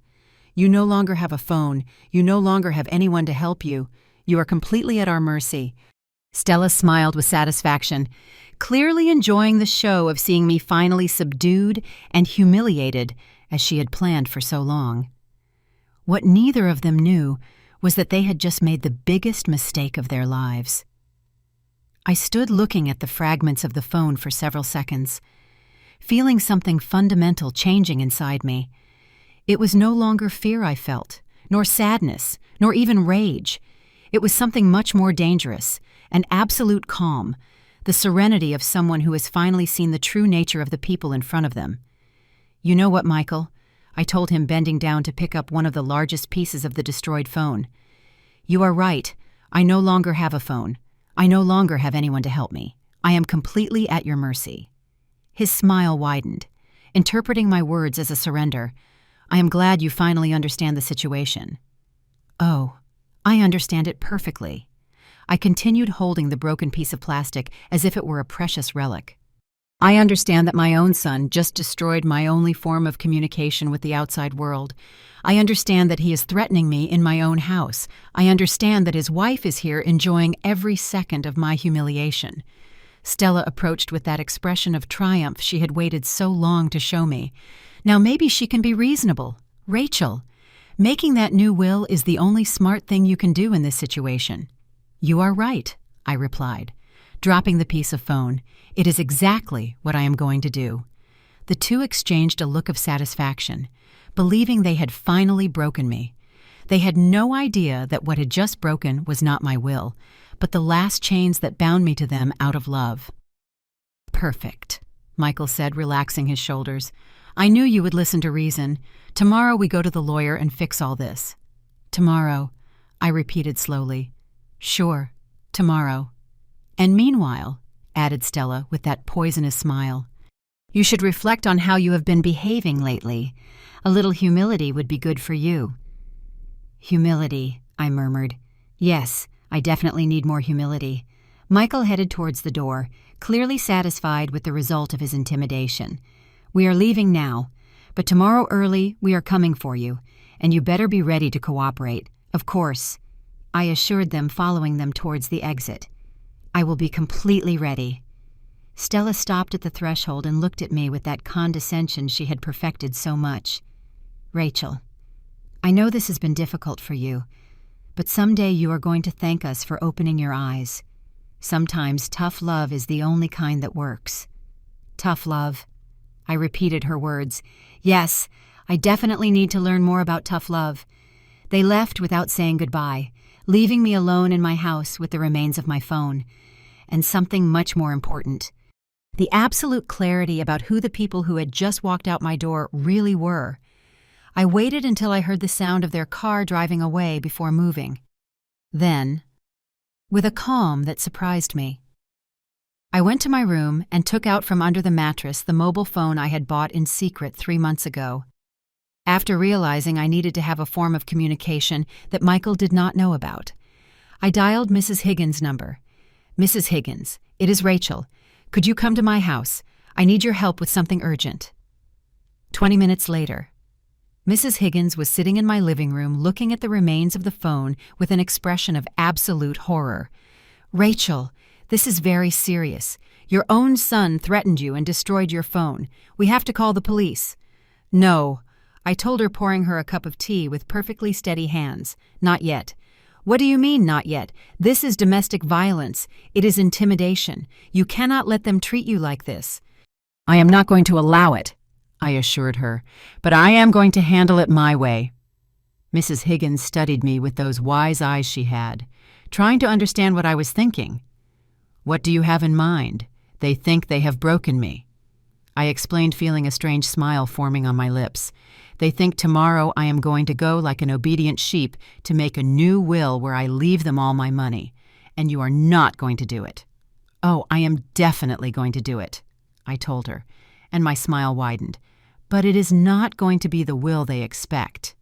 You no longer have a phone. You no longer have anyone to help you. You are completely at our mercy. Stella smiled with satisfaction, clearly enjoying the show of seeing me finally subdued and humiliated as she had planned for so long. What neither of them knew was that they had just made the biggest mistake of their lives. I stood looking at the fragments of the phone for several seconds, feeling something fundamental changing inside me. It was no longer fear I felt, nor sadness, nor even rage. It was something much more dangerous, an absolute calm, the serenity of someone who has finally seen the true nature of the people in front of them. You know what, Michael? I told him, bending down to pick up one of the largest pieces of the destroyed phone. You are right. I no longer have a phone. I no longer have anyone to help me. I am completely at your mercy. His smile widened, interpreting my words as a surrender. I am glad you finally understand the situation. Oh, I understand it perfectly. I continued holding the broken piece of plastic as if it were a precious relic. I understand that my own son just destroyed my only form of communication with the outside world. I understand that he is threatening me in my own house. I understand that his wife is here enjoying every second of my humiliation. Stella approached with that expression of triumph she had waited so long to show me. Now maybe she can be reasonable. Rachel, making that new will is the only smart thing you can do in this situation. You are right, I replied, dropping the piece of phone. It is exactly what I am going to do. The two exchanged a look of satisfaction, believing they had finally broken me. They had no idea that what had just broken was not my will, but the last chains that bound me to them out of love. Perfect, Michael said, relaxing his shoulders. I knew you would listen to reason. Tomorrow we go to the lawyer and fix all this. Tomorrow, I repeated slowly. Sure, tomorrow. And meanwhile, added Stella with that poisonous smile, you should reflect on how you have been behaving lately. A little humility would be good for you. Humility, I murmured. Yes, I definitely need more humility. Michael headed towards the door, clearly satisfied with the result of his intimidation. We are leaving now, but tomorrow early we are coming for you, and you better be ready to cooperate. Of course, I assured them, following them towards the exit. I will be completely ready. Stella stopped at the threshold and looked at me with that condescension she had perfected so much. Rachel, I know this has been difficult for you, but someday you are going to thank us for opening your eyes. Sometimes tough love is the only kind that works. Tough love. I repeated her words. Yes, I definitely need to learn more about tough love. They left without saying goodbye, leaving me alone in my house with the remains of my phone. And something much more important. The absolute clarity about who the people who had just walked out my door really were. I waited until I heard the sound of their car driving away before moving. Then, with a calm that surprised me, I went to my room and took out from under the mattress the mobile phone I had bought in secret 3 months ago. After realizing I needed to have a form of communication that Michael did not know about, I dialed Mrs. Higgins' number. "Mrs. Higgins, it is Rachel. Could you come to my house? I need your help with something urgent." 20 minutes later, Mrs. Higgins was sitting in my living room looking at the remains of the phone with an expression of absolute horror. "Rachel, this is very serious. Your own son threatened you and destroyed your phone. We have to call the police." "No," I told her, pouring her a cup of tea with perfectly steady hands. "Not yet." "What do you mean, not yet? This is domestic violence. It is intimidation. You cannot let them treat you like this." "I am not going to allow it," I assured her, "but I am going to handle it my way." Mrs. Higgins studied me with those wise eyes she had, trying to understand what I was thinking. "What do you have in mind? They think they have broken me." I explained, feeling a strange smile forming on my lips. "They think tomorrow I am going to go like an obedient sheep to make a new will where I leave them all my money, and you are not going to do it." "Oh, I am definitely going to do it," I told her, and my smile widened. "But it is not going to be the will they expect."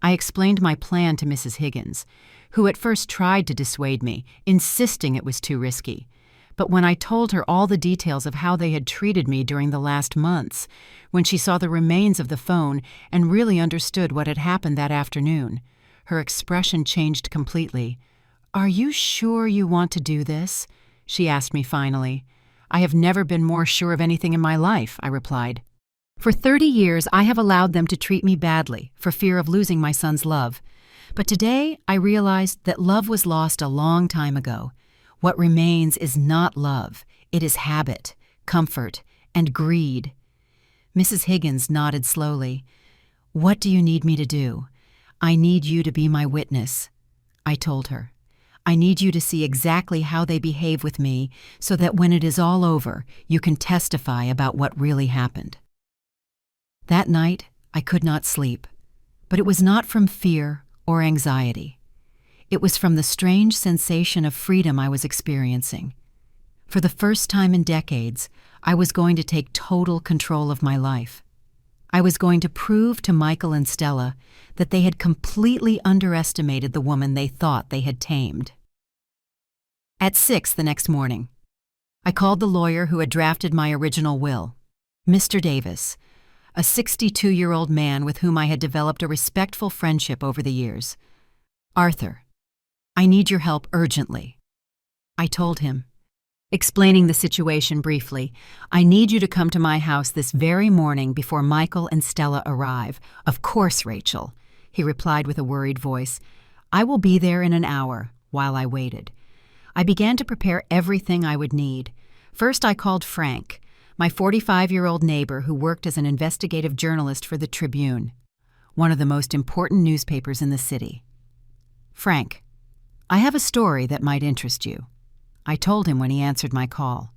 I explained my plan to Mrs. Higgins, who at first tried to dissuade me, insisting it was too risky. But when I told her all the details of how they had treated me during the last months, when she saw the remains of the phone and really understood what had happened that afternoon, her expression changed completely. "Are you sure you want to do this?" she asked me finally. "I have never been more sure of anything in my life," I replied. "For 30 years, I have allowed them to treat me badly for fear of losing my son's love. But today, I realized that love was lost a long time ago. What remains is not love. It is habit, comfort, and greed." Mrs. Higgins nodded slowly. "What do you need me to do?" "I need you to be my witness," I told her. "I need you to see exactly how they behave with me so that when it is all over, you can testify about what really happened." That night, I could not sleep, but it was not from fear or anxiety. It was from the strange sensation of freedom I was experiencing. For the first time in decades, I was going to take total control of my life. I was going to prove to Michael and Stella that they had completely underestimated the woman they thought they had tamed. At 6 the next morning, I called the lawyer who had drafted my original will, Mr. Davis, a 62-year-old man with whom I had developed a respectful friendship over the years. "Arthur, I need your help urgently," I told him. Explaining the situation briefly, "I need you to come to my house this very morning before Michael and Stella arrive." "Of course, Rachel," he replied with a worried voice. "I will be there in an hour." While I waited, I began to prepare everything I would need. First, I called Frank, my 45-year-old neighbor who worked as an investigative journalist for the Tribune, one of the most important newspapers in the city. "Frank, I have a story that might interest you," I told him when he answered my call.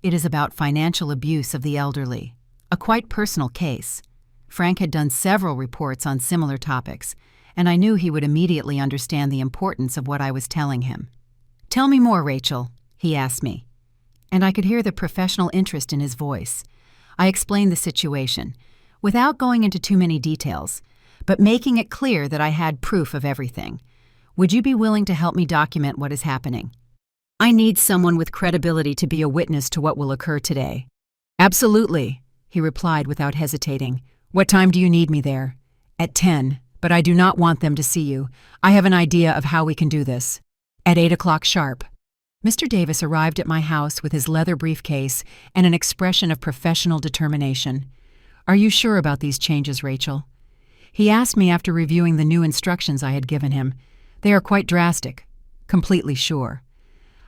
"It is about financial abuse of the elderly, a quite personal case." Frank had done several reports on similar topics, and I knew he would immediately understand the importance of what I was telling him. "Tell me more, Rachel," he asked me, and I could hear the professional interest in his voice. I explained the situation, without going into too many details, but making it clear that I had proof of everything. "Would you be willing to help me document what is happening? I need someone with credibility to be a witness to what will occur today." "Absolutely," he replied without hesitating. "What time do you need me there?" "At 10, but I do not want them to see you. I have an idea of how we can do this." "At 8 o'clock sharp." Mr. Davis arrived at my house with his leather briefcase and an expression of professional determination. "Are you sure about these changes, Rachel?" He asked me after reviewing the new instructions I had given him. "They are quite drastic." "Completely sure."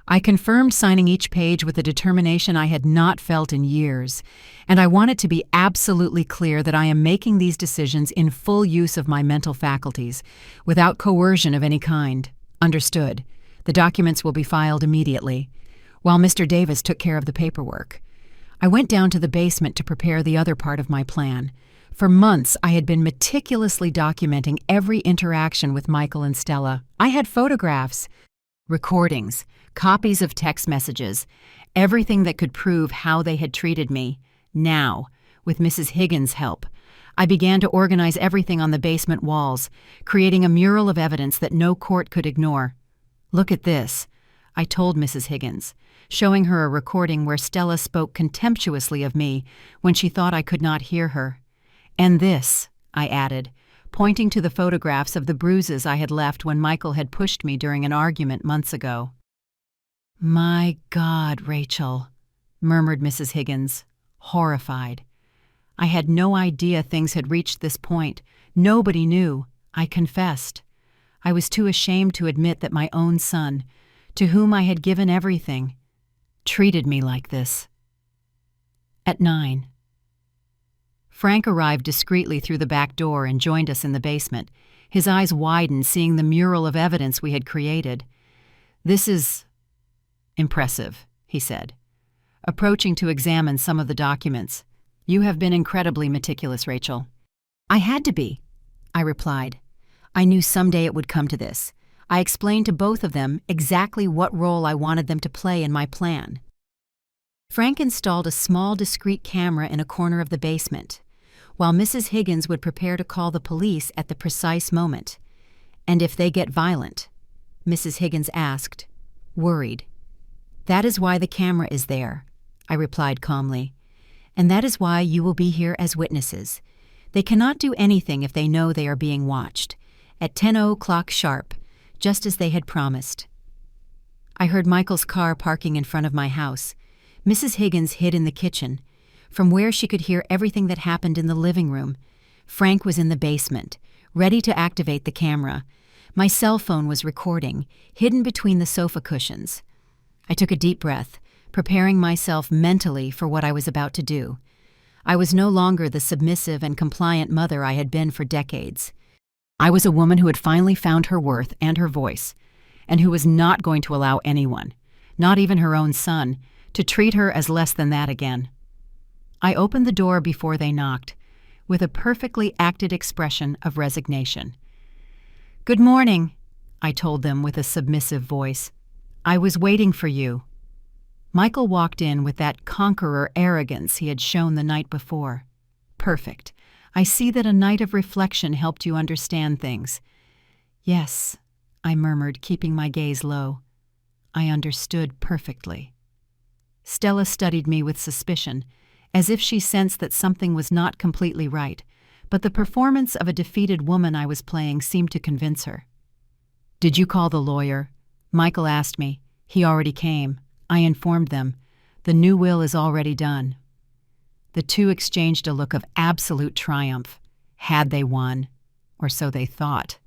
I confirmed, signing each page with a determination I had not felt in years, and I want it to be absolutely clear that I am making these decisions in full use of my mental faculties, without coercion of any kind. "Understood. The documents will be filed immediately," while Mr. Davis took care of the paperwork. I went down to the basement to prepare the other part of my plan. For months, I had been meticulously documenting every interaction with Michael and Stella. I had photographs. Recordings, copies of text messages, everything that could prove how they had treated me. Now, with Mrs. Higgins' help, I began to organize everything on the basement walls, creating a mural of evidence that no court could ignore. "Look at this," I told Mrs. Higgins, showing her a recording where Stella spoke contemptuously of me when she thought I could not hear her. "And this," I added, pointing to the photographs of the bruises I had left when Michael had pushed me during an argument months ago. "My God, Rachel," murmured Mrs. Higgins, horrified. I had no idea things had reached this point. Nobody knew. I confessed. I was too ashamed to admit that my own son, to whom I had given everything, treated me like this. At 9. Frank arrived discreetly through the back door and joined us in the basement. His eyes widened, seeing the mural of evidence we had created. "This is impressive," he said, approaching to examine some of the documents. "You have been incredibly meticulous, Rachel." "I had to be," I replied. I knew someday it would come to this. I explained to both of them exactly what role I wanted them to play in my plan. Frank installed a small, discreet camera in a corner of the basement, while Mrs. Higgins would prepare to call the police at the precise moment. "And if they get violent?" Mrs. Higgins asked, worried. "That is why the camera is there," I replied calmly. "And that is why you will be here as witnesses. They cannot do anything if they know they are being watched. At 10:00 sharp, just as they had promised." I heard Michael's car parking in front of my house. Mrs. Higgins hid in the kitchen, from where she could hear everything that happened in the living room. Frank was in the basement, ready to activate the camera. My cell phone was recording, hidden between the sofa cushions. I took a deep breath, preparing myself mentally for what I was about to do. I was no longer the submissive and compliant mother I had been for decades. I was a woman who had finally found her worth and her voice, and who was not going to allow anyone, not even her own son, to treat her as less than that again. I opened the door before they knocked, with a perfectly acted expression of resignation. "Good morning," I told them with a submissive voice. "I was waiting for you." Michael walked in with that conqueror arrogance he had shown the night before. "Perfect. I see that a night of reflection helped you understand things." "Yes," I murmured, keeping my gaze low. "I understood perfectly." Stella studied me with suspicion, as if she sensed that something was not completely right, but the performance of a defeated woman I was playing seemed to convince her. "Did you call the lawyer?" Michael asked me. "He already came." I informed them. "The new will is already done." The two exchanged a look of absolute triumph. Had they won? Or so they thought.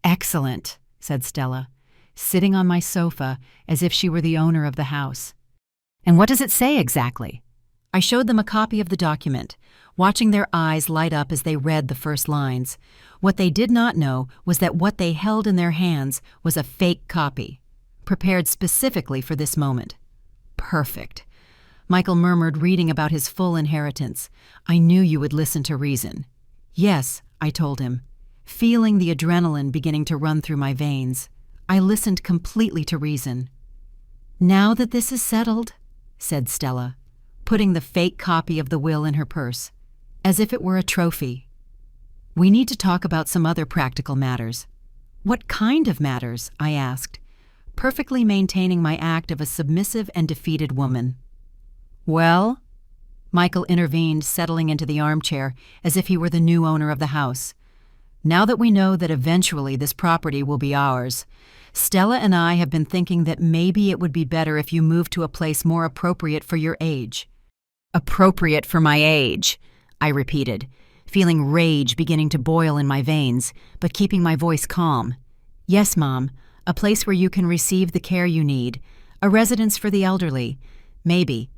"Excellent," said Stella, sitting on my sofa as if she were the owner of the house. "And what does it say exactly?" I showed them a copy of the document, watching their eyes light up as they read the first lines. What they did not know was that what they held in their hands was a fake copy, prepared specifically for this moment. "Perfect," Michael murmured, reading about his full inheritance. "I knew you would listen to reason." "Yes," I told him, feeling the adrenaline beginning to run through my veins. I listened completely to reason. "Now that this is settled," said Stella, putting the fake copy of the will in her purse, as if it were a trophy. "We need to talk about some other practical matters." "What kind of matters?" I asked, perfectly maintaining my act of a submissive and defeated woman. "Well?" Michael intervened, settling into the armchair as if he were the new owner of the house. "Now that we know that eventually this property will be ours, Stella and I have been thinking that maybe it would be better if you moved to a place more appropriate for your age." "Appropriate for my age," I repeated, feeling rage beginning to boil in my veins, but keeping my voice calm. "Yes, Mom, a place where you can receive the care you need, a residence for the elderly, maybe.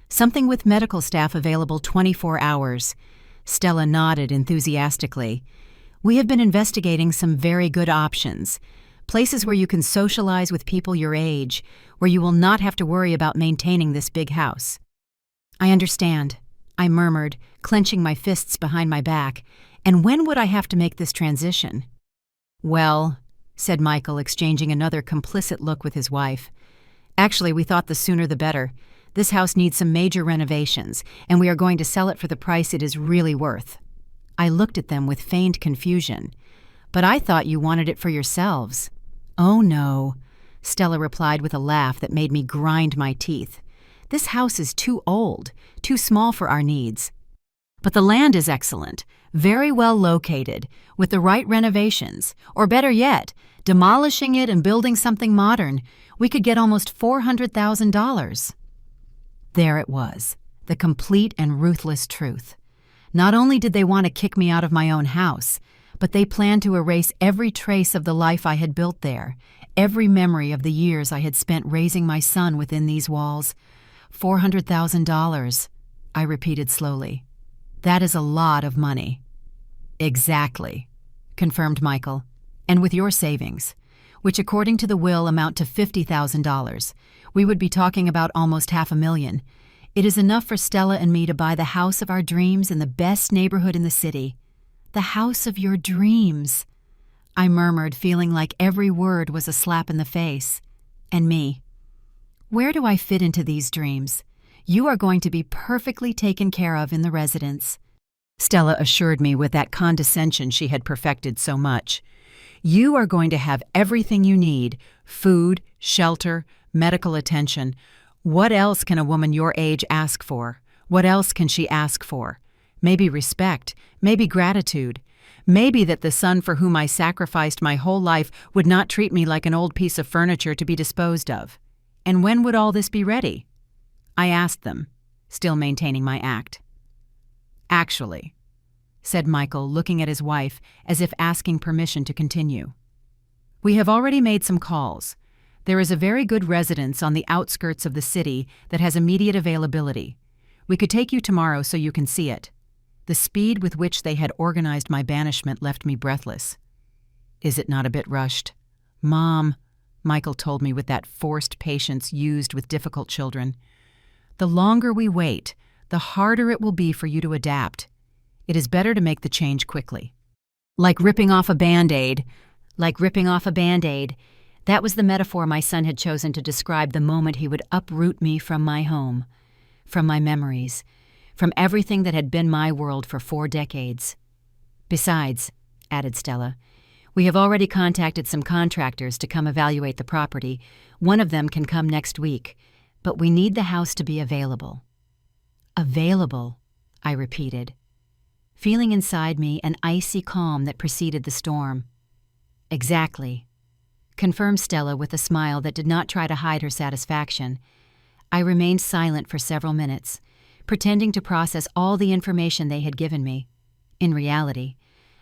Something with medical staff available 24 hours. Stella nodded enthusiastically. "We have been investigating some very good options. Places where you can socialize with people your age, where you will not have to worry about maintaining this big house." "I understand," I murmured, clenching my fists behind my back. "And when would I have to make this transition?" "Well," said Michael, exchanging another complicit look with his wife. "Actually, we thought the sooner the better. This house needs some major renovations, and we are going to sell it for the price it is really worth." I looked at them with feigned confusion. "But I thought you wanted it for yourselves." "Oh, no," Stella replied with a laugh that made me grind my teeth. "This house is too old, too small for our needs. But the land is excellent, very well located, with the right renovations, or better yet, demolishing it and building something modern. We could get almost $400,000. There it was, the complete and ruthless truth. Not only did they want to kick me out of my own house, but they planned to erase every trace of the life I had built there, every memory of the years I had spent raising my son within these walls. $400,000, I repeated slowly. That is a lot of money. Exactly, confirmed Michael. And with your savings, which according to the will amount to $50,000, we would be talking about almost $500,000. It is enough for Stella and me to buy the house of our dreams in the best neighborhood in the city. The house of your dreams, I murmured, feeling like every word was a slap in the face. And me. Where do I fit into these dreams? You are going to be perfectly taken care of in the residence, Stella assured me with that condescension she had perfected so much. You are going to have everything you need: food, shelter, medical attention. What else can a woman your age ask for? What else can she ask for? Maybe respect, maybe gratitude. Maybe that the son for whom I sacrificed my whole life would not treat me like an old piece of furniture to be disposed of. And when would all this be ready? I asked them, still maintaining my act. Actually, said Michael, looking at his wife as if asking permission to continue. We have already made some calls. There is a very good residence on the outskirts of the city that has immediate availability. We could take you tomorrow so you can see it. The speed with which they had organized my banishment left me breathless. Is it not a bit rushed? Mom, Michael told me with that forced patience used with difficult children. The longer we wait, the harder it will be for you to adapt. It is better to make the change quickly. Like ripping off a Band-Aid. That was the metaphor my son had chosen to describe the moment he would uproot me from my home, from my memories, from everything that had been my world for 4 decades. Besides, added Stella, we have already contacted some contractors to come evaluate the property. One of them can come next week, but we need the house to be available. Available, I repeated, feeling inside me an icy calm that preceded the storm. Exactly, confirmed Stella with a smile that did not try to hide her satisfaction. I remained silent for several minutes, pretending to process all the information they had given me. In reality,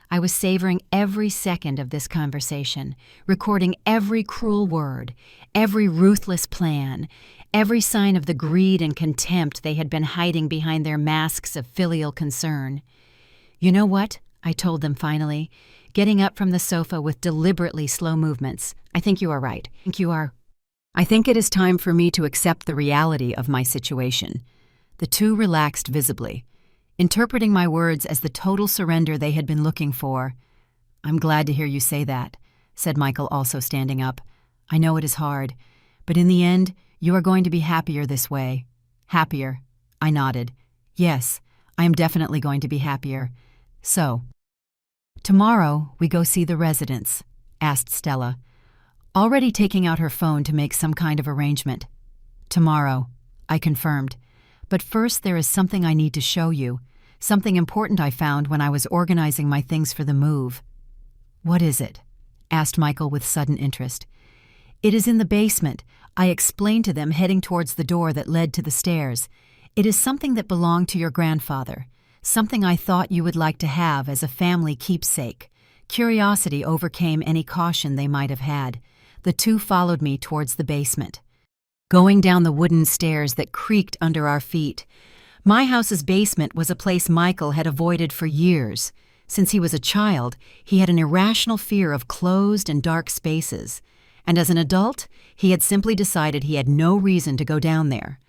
I was savoring every second of this conversation, recording every cruel word, every ruthless plan, every sign of the greed and contempt they had been hiding behind their masks of filial concern. You know what? I told them finally, getting up from the sofa with deliberately slow movements. I think you are right. I think it is time for me to accept the reality of my situation. The two relaxed visibly, interpreting my words as the total surrender they had been looking for. I'm glad to hear you say that, said Michael, also standing up. I know it is hard, but in the end, you are going to be happier this way. Happier. I nodded. Yes, I am definitely going to be happier. So, tomorrow we go see the residents, asked Stella, already taking out her phone to make some kind of arrangement. Tomorrow, I confirmed. But first there is something I need to show you, something important I found when I was organizing my things for the move. What is it? Asked Michael with sudden interest. It is in the basement, I explained to them, heading towards the door that led to the stairs. It is something that belonged to your grandfather, something I thought you would like to have as a family keepsake. Curiosity overcame any caution they might have had. The two followed me towards the basement, going down the wooden stairs that creaked under our feet. My house's basement was a place Michael had avoided for years. Since he was a child, he had an irrational fear of closed and dark spaces, and as an adult, he had simply decided he had no reason to go down there.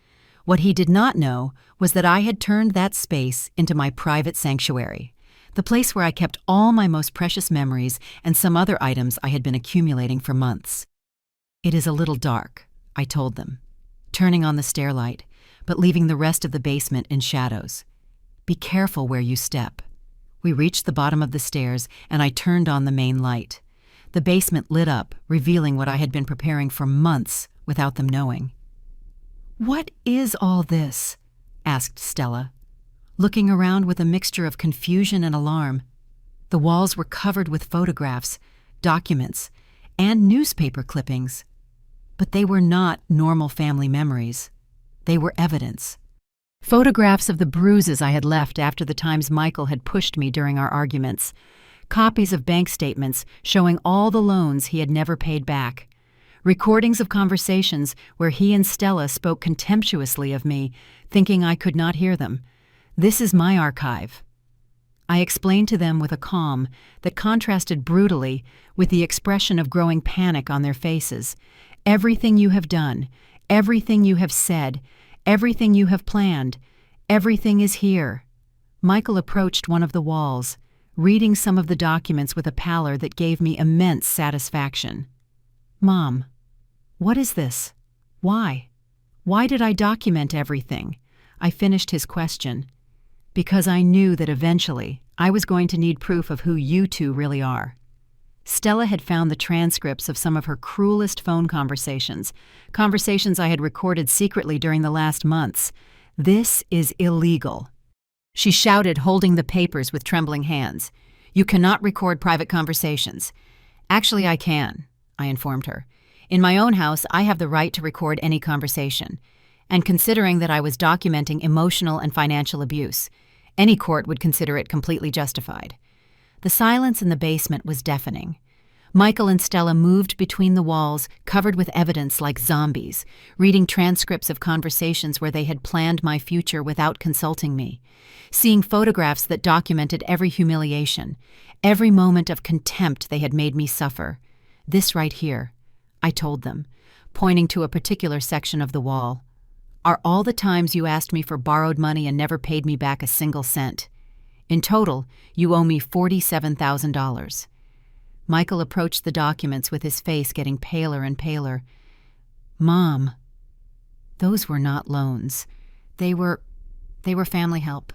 What he did not know was that I had turned that space into my private sanctuary. the place where I kept all my most precious memories and some other items I had been accumulating for months. "It is a little dark," I told them, turning on the stairlight, but leaving the rest of the basement in shadows. "Be careful where you step." We reached the bottom of the stairs, and I turned on the main light. The basement lit up, revealing what I had been preparing for months without them knowing. "What is all this?" asked Stella, looking around with a mixture of confusion and alarm. The walls were covered with photographs, documents, and newspaper clippings. But they were not normal family memories. They were evidence. Photographs of the bruises I had left after the times Michael had pushed me during our arguments. Copies of bank statements showing all the loans he had never paid back. Recordings of conversations where he and Stella spoke contemptuously of me, thinking I could not hear them. This is my archive. I explained to them with a calm that contrasted brutally with the expression of growing panic on their faces. Everything you have done, everything you have said, everything you have planned, everything is here. Michael approached one of the walls, reading some of the documents with a pallor that gave me immense satisfaction. "Mom, what is this? Why? Why did I document everything?" I finished his question. "Because I knew that eventually I was going to need proof of who you two really are." Stella had found the transcripts of some of her cruelest phone conversations I had recorded secretly during the last months. "This is illegal," she shouted, holding the papers with trembling hands. "You cannot record private conversations." "Actually, I can," I informed her. "In my own house, I have the right to record any conversation. And considering that I was documenting emotional and financial abuse, any court would consider it completely justified." The silence in the basement was deafening. Michael and Stella moved between the walls, covered with evidence like zombies, reading transcripts of conversations where they had planned my future without consulting me, seeing photographs that documented every humiliation, every moment of contempt they had made me suffer. "This right here," I told them, pointing to a particular section of the wall, "are all the times you asked me for borrowed money and never paid me back a single cent. In total, you owe me $47,000. Michael approached the documents with his face getting paler and paler. "Mom, those were not loans. They were family help.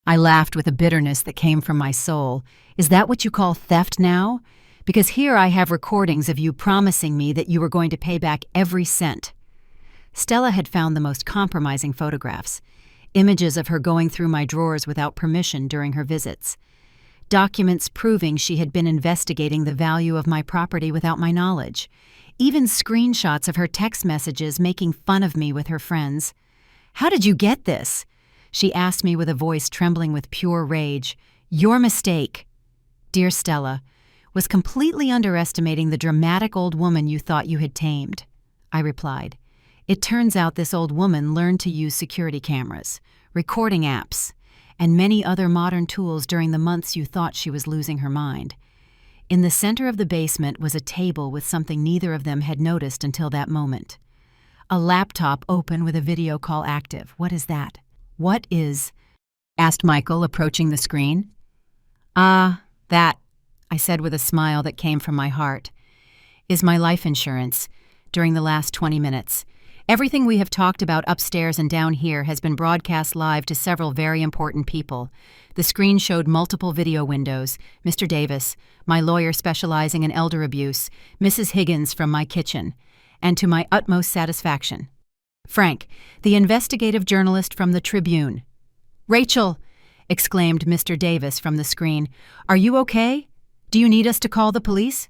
I laughed with a bitterness that came from my soul. "Is that what you call theft now? Because here I have recordings of you promising me that you were going to pay back every cent." Stella had found the most compromising photographs, images of her going through my drawers without permission during her visits, documents proving she had been investigating the value of my property without my knowledge, even screenshots of her text messages making fun of me with her friends. "How did you get this?" she asked me with a voice trembling with pure rage. "Your mistake, dear Stella, was completely underestimating the dramatic old woman you thought you had tamed," I replied. "It turns out this old woman learned to use security cameras, recording apps, and many other modern tools during the months you thought she was losing her mind." In the center of the basement was a table with something neither of them had noticed until that moment. A laptop open with a video call active. "What is that?" "What is?" asked Michael, approaching the screen. That," I said with a smile that came from my heart, "is my life insurance during the last 20 minutes. Everything we have talked about upstairs and down here has been broadcast live to several very important people." The screen showed multiple video windows: Mr. Davis, my lawyer specializing in elder abuse, Mrs. Higgins from my kitchen, and to my utmost satisfaction, Frank, the investigative journalist from the Tribune. "Rachel!" exclaimed Mr. Davis from the screen. "Are you okay? Do you need us to call the police?"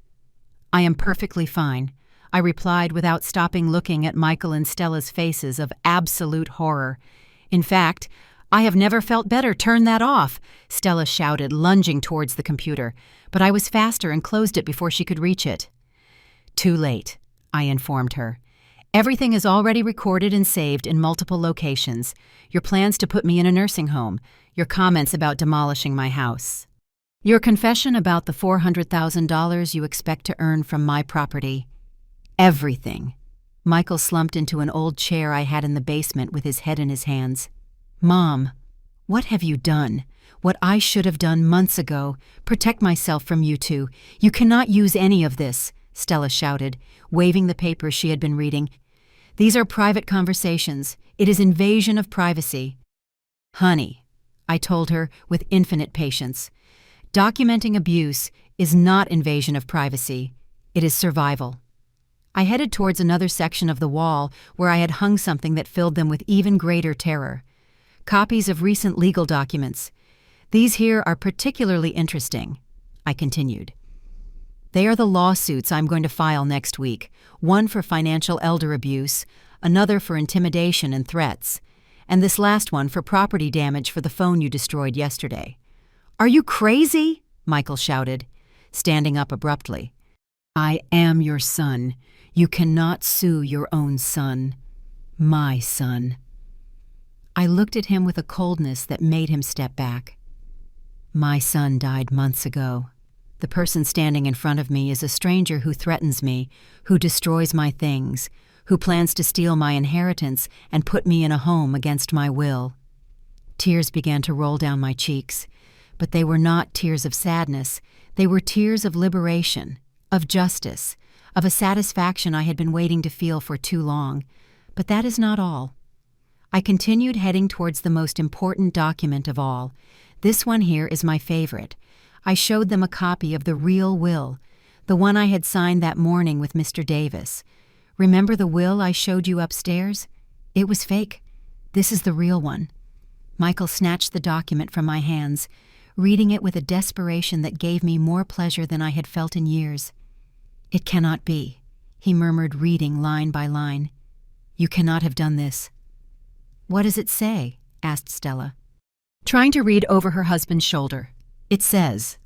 "I am perfectly fine," I replied without stopping looking at Michael and Stella's faces of absolute horror. "In fact, I have never felt better. Turn that off," Stella shouted, lunging towards the computer, but I was faster and closed it before she could reach it. "Too late," I informed her. "Everything is already recorded and saved in multiple locations. Your plans to put me in a nursing home, your comments about demolishing my house, your confession about the $400,000 you expect to earn from my property. Everything." Michael slumped into an old chair I had in the basement with his head in his hands. "Mom, What have you done? What I should have done months ago. Protect myself from you two. You cannot use any of this, Stella shouted, waving the papers she had been reading. These are private conversations. It is invasion of privacy. Honey, I told her with infinite patience, documenting abuse is not invasion of privacy. It is survival. I headed towards another section of the wall where I had hung something that filled them with even greater terror. Copies of recent legal documents. These here are particularly interesting, I continued. They are the lawsuits I'm going to file next week, one for financial elder abuse, another for intimidation and threats, and this last one for property damage for the phone you destroyed yesterday. Are you crazy? Michael shouted, standing up abruptly. I am your son. You cannot sue your own son. My son. I looked at him with a coldness that made him step back. My son died months ago. The person standing in front of me is a stranger who threatens me, who destroys my things, who plans to steal my inheritance and put me in a home against my will. Tears began to roll down my cheeks, but they were not tears of sadness. They were tears of liberation, of justice, of a satisfaction I had been waiting to feel for too long. But that is not all. I continued heading towards the most important document of all. This one here is my favorite. I showed them a copy of the real will, the one I had signed that morning with Mr. Davis. Remember the will I showed you upstairs? It was fake. This is the real one. Michael snatched the document from my hands, reading it with a desperation that gave me more pleasure than I had felt in years. It cannot be, he murmured, reading line by line. You cannot have done this. What does it say? Asked Stella, trying to read over her husband's shoulder. It says,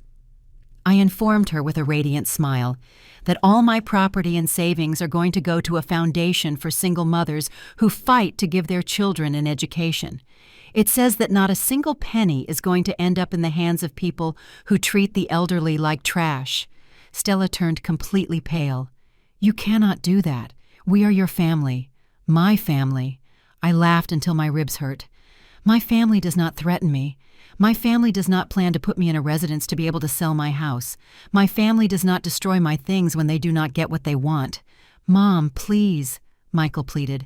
I informed her with a radiant smile that all my property and savings are going to go to a foundation for single mothers who fight to give their children an education. It says that not a single penny is going to end up in the hands of people who treat the elderly like trash. Stella turned completely pale. You cannot do that. We are your family. My family. I laughed until my ribs hurt. My family does not threaten me. My family does not plan to put me in a residence to be able to sell my house. My family does not destroy my things when they do not get what they want. Mom, please, Michael pleaded,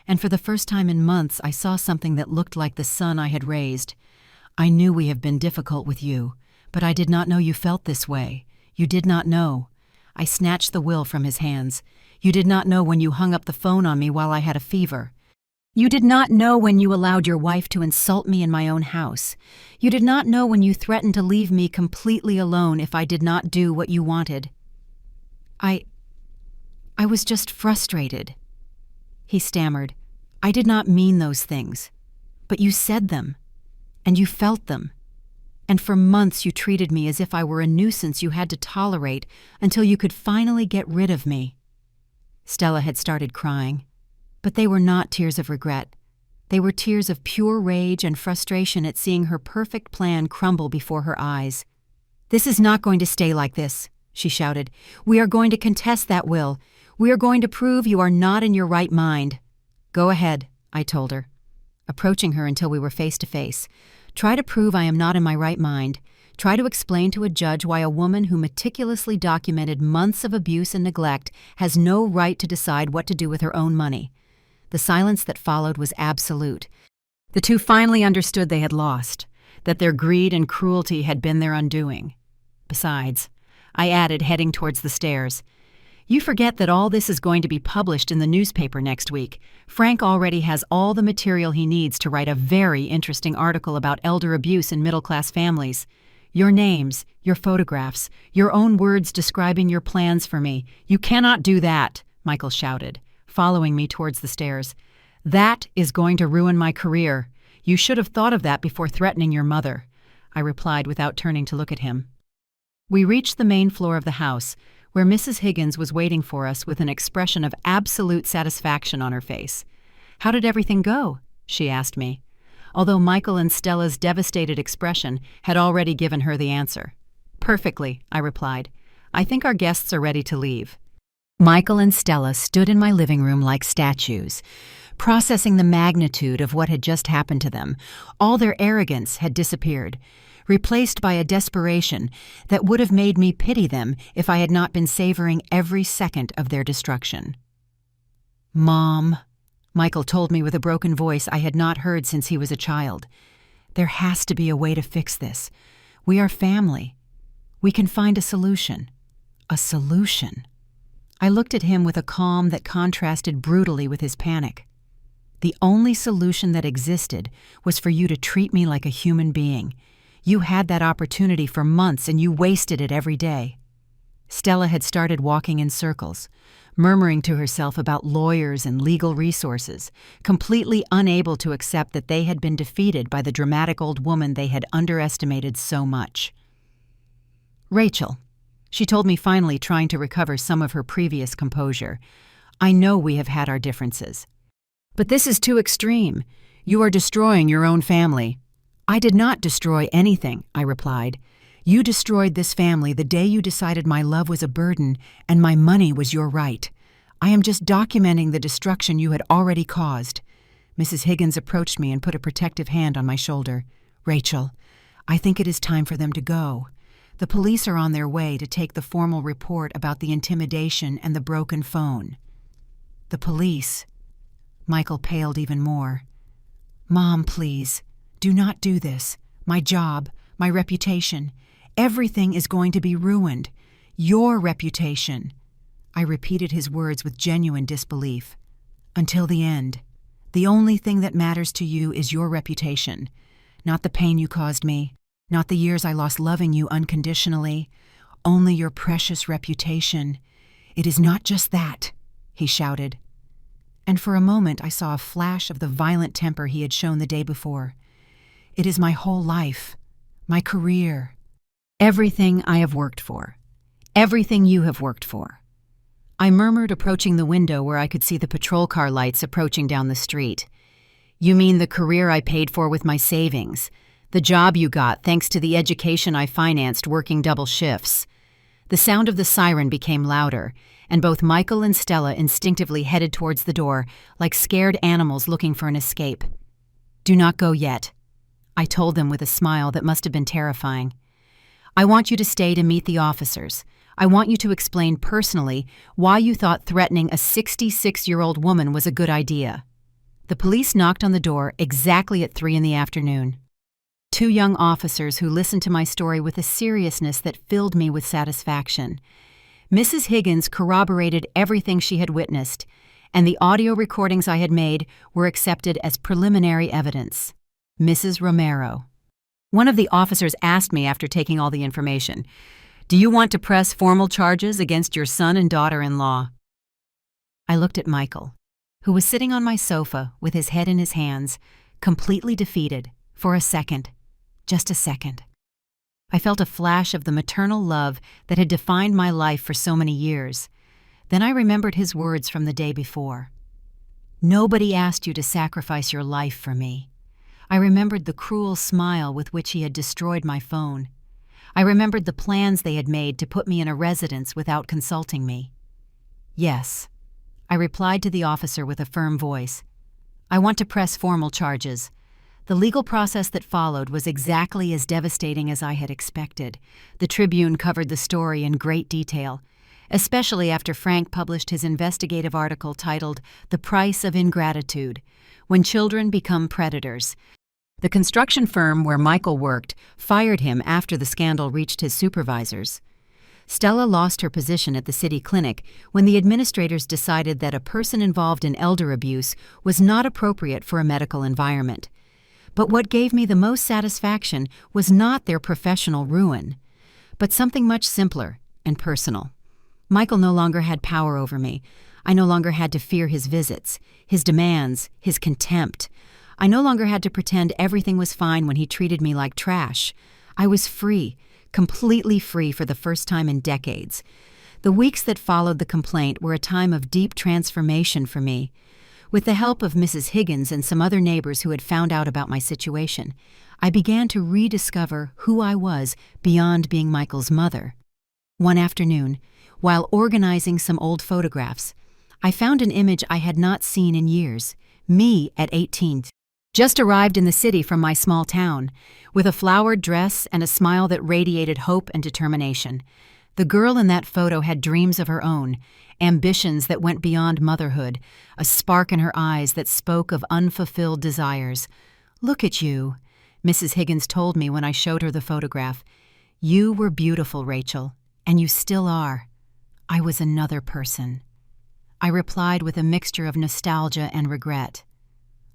and for the first time in months I saw something that looked like the son I had raised. I knew we have been difficult with you, but I did not know you felt this way. You did not know. I snatched the will from his hands. You did not know when you hung up the phone on me while I had a fever. You did not know when you allowed your wife to insult me in my own house. You did not know when you threatened to leave me completely alone if I did not do what you wanted. I was just frustrated. He stammered. I did not mean those things. But you said them. And you felt them. And for months you treated me as if I were a nuisance you had to tolerate until you could finally get rid of me. Stella had started crying. But they were not tears of regret. They were tears of pure rage and frustration at seeing her perfect plan crumble before her eyes. This is not going to stay like this, she shouted. We are going to contest that will. We are going to prove you are not in your right mind. Go ahead, I told her, approaching her until we were face to face. Try to prove I am not in my right mind. Try to explain to a judge why a woman who meticulously documented months of abuse and neglect has no right to decide what to do with her own money. The silence that followed was absolute. The two finally understood they had lost, that their greed and cruelty had been their undoing. Besides, I added, heading towards the stairs, you forget that all this is going to be published in the newspaper next week. Frank already has all the material he needs to write a very interesting article about elder abuse in middle-class families. Your names, your photographs, your own words describing your plans for me. You cannot do that, Michael shouted, following me towards the stairs. That is going to ruin my career. You should have thought of that before threatening your mother, I replied without turning to look at him. We reached the main floor of the house, where Mrs. Higgins was waiting for us with an expression of absolute satisfaction on her face. How did everything go? She asked me, although Michael and Stella's devastated expression had already given her the answer. Perfectly, I replied. I think our guests are ready to leave. Michael and Stella stood in my living room like statues, processing the magnitude of what had just happened to them. All their arrogance had disappeared, replaced by a desperation that would have made me pity them if I had not been savoring every second of their destruction. "Mom," Michael told me with a broken voice I had not heard since he was a child. "There has to be a way to fix this. We are family. We can find a solution." A solution. I looked at him with a calm that contrasted brutally with his panic. "The only solution that existed was for you to treat me like a human being. You had that opportunity for months and you wasted it every day." Stella had started walking in circles, murmuring to herself about lawyers and legal resources, completely unable to accept that they had been defeated by the dramatic old woman they had underestimated so much. "Rachel," she told me finally, trying to recover some of her previous composure, "I know we have had our differences. But this is too extreme. You are destroying your own family." "I did not destroy anything," I replied. "You destroyed this family the day you decided my love was a burden and my money was your right. I am just documenting the destruction you had already caused." Mrs. Higgins approached me and put a protective hand on my shoulder. "Rachel, I think it is time for them to go. The police are on their way to take the formal report about the intimidation and the broken phone." "The police?" Michael paled even more. "Mom, please, do not do this. My job, my reputation, everything is going to be ruined. Your reputation." I repeated his words with genuine disbelief. "Until the end. The only thing that matters to you is your reputation. Not the pain you caused me, not the years I lost loving you unconditionally. Only your precious reputation. It is not just that," he shouted. And for a moment I saw a flash of the violent temper he had shown the day before. "It is my whole life, my career, everything I have worked for, everything you have worked for." I murmured, approaching the window where I could see the patrol car lights approaching down the street. "You mean the career I paid for with my savings, the job you got thanks to the education I financed working double shifts." The sound of the siren became louder, and both Michael and Stella instinctively headed towards the door like scared animals looking for an escape. "Do not go yet," I told them with a smile that must have been terrifying. "I want you to stay to meet the officers. I want you to explain personally why you thought threatening a 66-year-old woman was a good idea." The police knocked on the door exactly at 3 p.m. Two young officers who listened to my story with a seriousness that filled me with satisfaction. Mrs. Higgins corroborated everything she had witnessed, and the audio recordings I had made were accepted as preliminary evidence. Mrs. Romero. One of the officers asked me after taking all the information, "Do you want to press formal charges against your son and daughter-in-law?" I looked at Michael, who was sitting on my sofa with his head in his hands, completely defeated, for a second, just a second. I felt a flash of the maternal love that had defined my life for so many years. Then I remembered his words from the day before. "Nobody asked you to sacrifice your life for me." I remembered the cruel smile with which he had destroyed my phone. I remembered the plans they had made to put me in a residence without consulting me. "Yes," I replied to the officer with a firm voice. "I want to press formal charges." The legal process that followed was exactly as devastating as I had expected. The Tribune covered the story in great detail, especially after Frank published his investigative article titled "The Price of Ingratitude: When Children Become Predators." The construction firm where Michael worked fired him after the scandal reached his supervisors. Stella lost her position at the city clinic when the administrators decided that a person involved in elder abuse was not appropriate for a medical environment. But what gave me the most satisfaction was not their professional ruin, but something much simpler and personal. Michael no longer had power over me. I no longer had to fear his visits, his demands, his contempt. I no longer had to pretend everything was fine when he treated me like trash. I was free, completely free for the first time in decades. The weeks that followed the complaint were a time of deep transformation for me. With the help of Mrs. Higgins and some other neighbors who had found out about my situation, I began to rediscover who I was beyond being Michael's mother. One afternoon, While organizing some old photographs, I found an image I had not seen in years, me at 18. Just arrived in the city from my small town, with a flowered dress and a smile that radiated hope and determination. The girl in that photo had dreams of her own, ambitions that went beyond motherhood, a spark in her eyes that spoke of unfulfilled desires. "Look at you," Mrs. Higgins told me when I showed her the photograph. "You were beautiful, Rachel, and you still are." I was another person. I replied with a mixture of nostalgia and regret.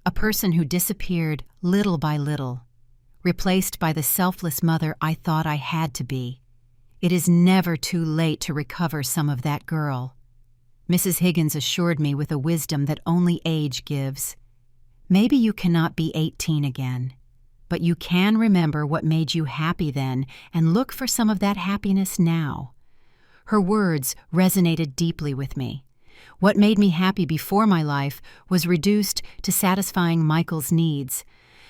A person who disappeared little by little, replaced by the selfless mother I thought I had to be. It is never too late to recover some of that girl, Mrs. Higgins assured me with a wisdom that only age gives. Maybe you cannot be 18 again, but you can remember what made you happy then and look for some of that happiness now. Her words resonated deeply with me. What made me happy before my life was reduced to satisfying Michael's needs.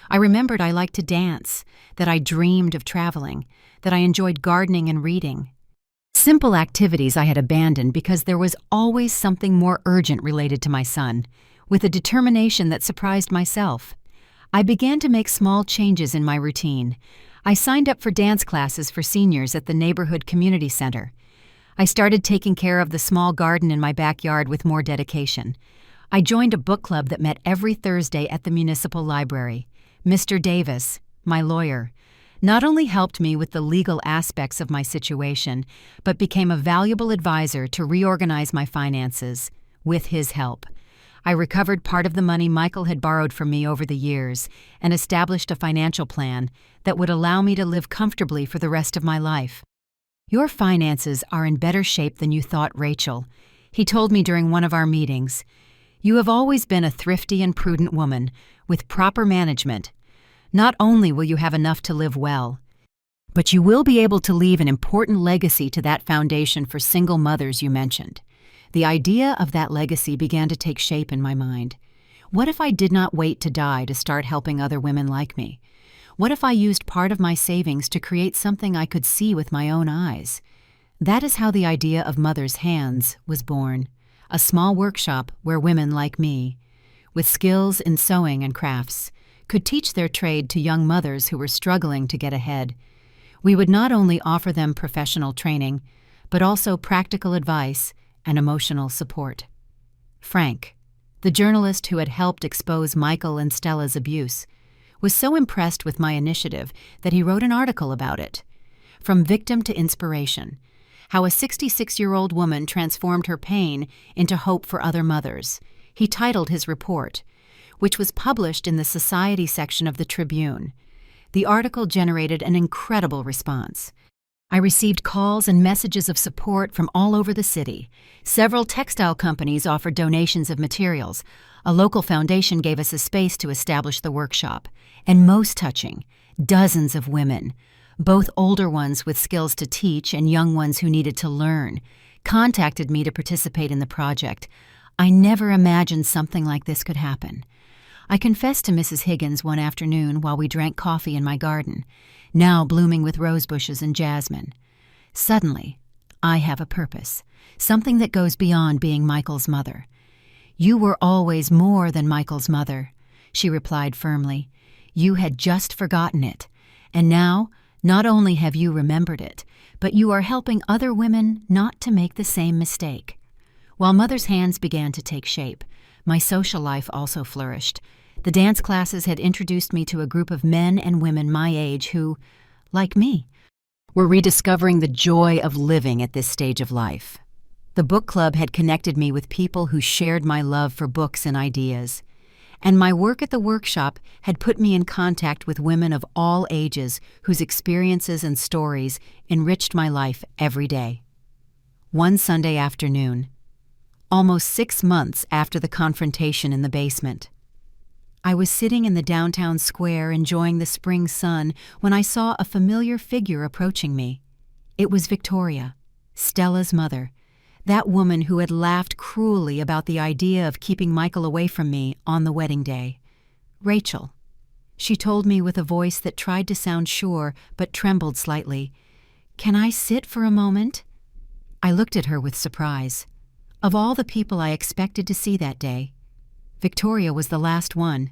I remembered I liked to dance, that I dreamed of traveling, that I enjoyed gardening and reading. Simple activities I had abandoned because there was always something more urgent related to my son, with a determination that surprised myself. I began to make small changes in my routine. I signed up for dance classes for seniors at the neighborhood community center. I started taking care of the small garden in my backyard with more dedication. I joined a book club that met every Thursday at the municipal library. Mr. Davis, my lawyer, not only helped me with the legal aspects of my situation, but became a valuable advisor to reorganize my finances. With his help, I recovered part of the money Michael had borrowed from me over the years and established a financial plan that would allow me to live comfortably for the rest of my life. "Your finances are in better shape than you thought, Rachel," he told me during one of our meetings. "You have always been a thrifty and prudent woman, with proper management. Not only will you have enough to live well, but you will be able to leave an important legacy to that foundation for single mothers you mentioned." The idea of that legacy began to take shape in my mind. What if I did not wait to die to start helping other women like me? What if I used part of my savings to create something I could see with my own eyes? That is how the idea of Mother's Hands was born, a small workshop where women like me, with skills in sewing and crafts, could teach their trade to young mothers who were struggling to get ahead. We would not only offer them professional training, but also practical advice and emotional support. Frank, the journalist who had helped expose Michael and Stella's abuse, was so impressed with my initiative that he wrote an article about it. From Victim to Inspiration: How a 66-year-old woman transformed her pain into hope for other mothers. He titled his report, which was published in the Society section of the Tribune. The article generated an incredible response. I received calls and messages of support from all over the city. Several textile companies offered donations of materials. A local foundation gave us a space to establish the workshop. And most touching, dozens of women, both older ones with skills to teach and young ones who needed to learn, contacted me to participate in the project. I never imagined something like this could happen. I confessed to Mrs. Higgins one afternoon while we drank coffee in my garden, now blooming with rose bushes and jasmine. "Suddenly, I have a purpose, something that goes beyond being Michael's mother." "You were always more than Michael's mother," she replied firmly. "You had just forgotten it, and now not only have you remembered it, but you are helping other women not to make the same mistake." While Mother's Hands began to take shape, my social life also flourished. The dance classes had introduced me to a group of men and women my age who, like me, were rediscovering the joy of living at this stage of life. The book club had connected me with people who shared my love for books and ideas. And my work at the workshop had put me in contact with women of all ages whose experiences and stories enriched my life every day. One Sunday afternoon, almost 6 months after the confrontation in the basement, I was sitting in the downtown square enjoying the spring sun when I saw a familiar figure approaching me. It was Victoria, Stella's mother, that woman who had laughed cruelly about the idea of keeping Michael away from me on the wedding day. "Rachel," she told me with a voice that tried to sound sure but trembled slightly, "can I sit for a moment?" I looked at her with surprise. Of all the people I expected to see that day, Victoria was the last one.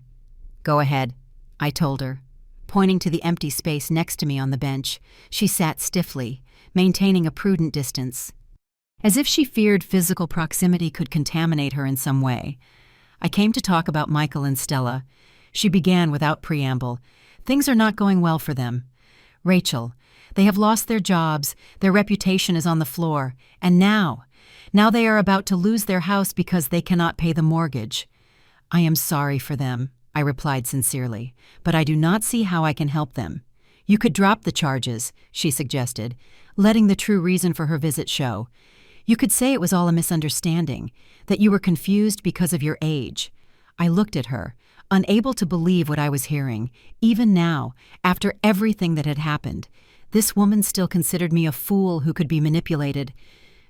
"Go ahead," I told her. Pointing to the empty space next to me on the bench, she sat stiffly, maintaining a prudent distance, as if she feared physical proximity could contaminate her in some way. I came to talk about Michael and Stella. She began without preamble. "Things are not going well for them. Rachel, they have lost their jobs, their reputation is on the floor, and now they are about to lose their house because they cannot pay the mortgage. I am sorry for them," I replied sincerely, "but I do not see how I can help them." "You could drop the charges," she suggested, letting the true reason for her visit show. "You could say it was all a misunderstanding, that you were confused because of your age." I looked at her, unable to believe what I was hearing. Even now, after everything that had happened, this woman still considered me a fool who could be manipulated.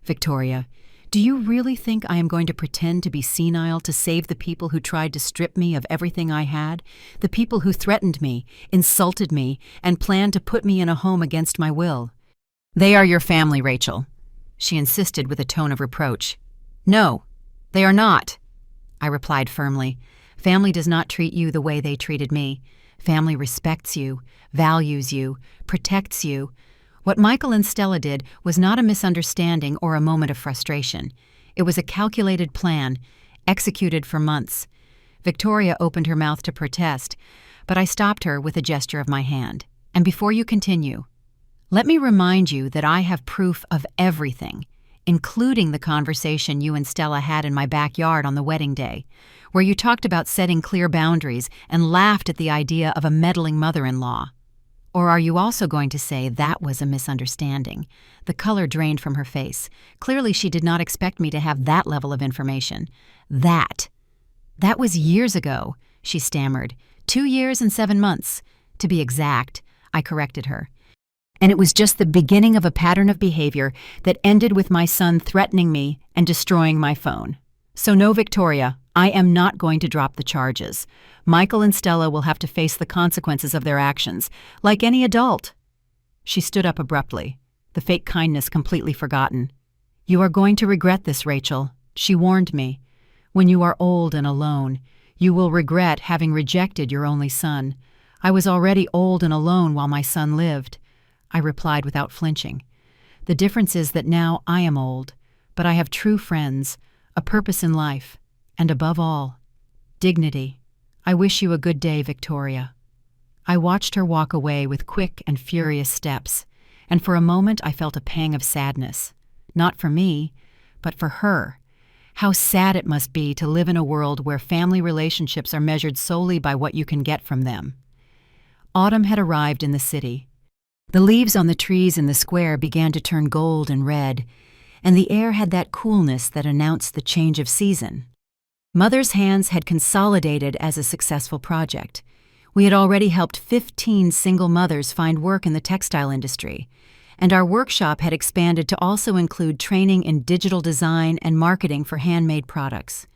"Victoria, do you really think I am going to pretend to be senile to save the people who tried to strip me of everything I had, the people who threatened me, insulted me, and planned to put me in a home against my will?" "They are your family, Rachel," she insisted with a tone of reproach. "No, they are not," I replied firmly. "Family does not treat you the way they treated me. Family respects you, values you, protects you. What Michael and Stella did was not a misunderstanding or a moment of frustration. It was a calculated plan, executed for months." Victoria opened her mouth to protest, but I stopped her with a gesture of my hand. "And before you continue, let me remind you that I have proof of everything, including the conversation you and Stella had in my backyard on the wedding day, where you talked about setting clear boundaries and laughed at the idea of a meddling mother-in-law. Or are you also going to say that was a misunderstanding?" The color drained from her face. Clearly she did not expect me to have that level of information. That was years ago," she stammered. 2 years and 7 months. To be exact, I corrected her. "And it was just the beginning of a pattern of behavior that ended with my son threatening me and destroying my phone. So no, Victoria, I am not going to drop the charges. Michael and Stella will have to face the consequences of their actions, like any adult." She stood up abruptly, the fake kindness completely forgotten. "You are going to regret this, Rachel," she warned me. "When you are old and alone, you will regret having rejected your only son. I was already old and alone while my son lived," I replied without flinching. "The difference is that now I am old, but I have true friends, a purpose in life, and above all, dignity. I wish you a good day, Victoria." I watched her walk away with quick and furious steps, and for a moment I felt a pang of sadness. Not for me, but for her. How sad it must be to live in a world where family relationships are measured solely by what you can get from them. Autumn had arrived in the city. The leaves on the trees in the square began to turn gold and red, and the air had that coolness that announced the change of season. Mother's hands had consolidated as a successful project. We had already helped 15 single mothers find work in the textile industry, and our workshop had expanded to also include training in digital design and marketing for handmade products.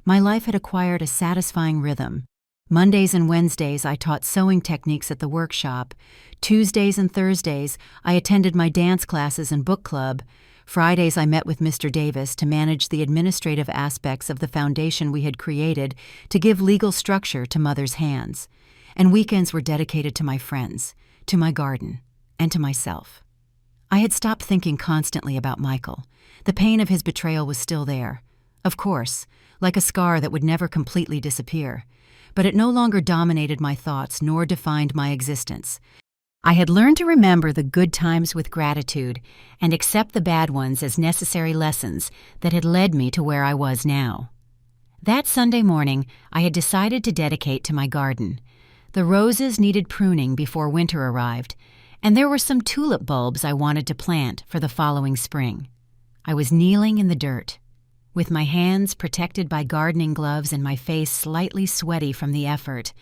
My life had acquired a satisfying rhythm. Mondays and Wednesdays I taught sewing techniques at the workshop. Tuesdays and Thursdays I attended my dance classes and book club. Fridays I met with Mr. Davis to manage the administrative aspects of the foundation we had created to give legal structure to Mother's hands. And weekends were dedicated to my friends, to my garden, and to myself. I had stopped thinking constantly about Michael. The pain of his betrayal was still there, of course, like a scar that would never completely disappear. But it no longer dominated my thoughts nor defined my existence. I had learned to remember the good times with gratitude and accept the bad ones as necessary lessons that had led me to where I was now. That Sunday morning, I had decided to dedicate to my garden. The roses needed pruning before winter arrived, and there were some tulip bulbs I wanted to plant for the following spring. I was kneeling in the dirt, with my hands protected by gardening gloves and my face slightly sweaty from the effort.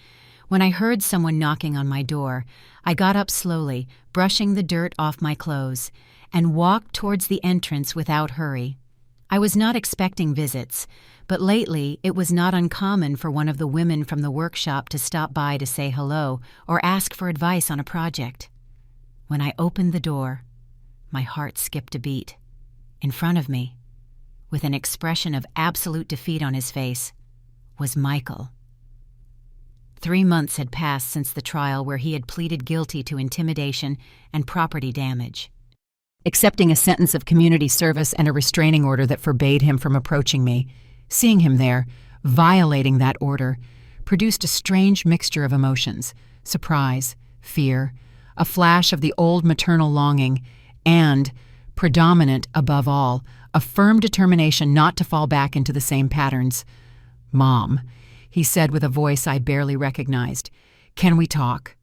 When I heard someone knocking on my door, I got up slowly, brushing the dirt off my clothes, and walked towards the entrance without hurry. I was not expecting visits, but lately it was not uncommon for one of the women from the workshop to stop by to say hello or ask for advice on a project. When I opened the door, my heart skipped a beat. In front of me, with an expression of absolute defeat on his face, was Michael. 3 months had passed since the trial where he had pleaded guilty to intimidation and property damage, accepting a sentence of community service and a restraining order that forbade him from approaching me. Seeing him there, violating that order, produced a strange mixture of emotions: surprise, fear, a flash of the old maternal longing, and, predominant above all, a firm determination not to fall back into the same patterns. "Mom," he said with a voice I barely recognized, "can we talk?"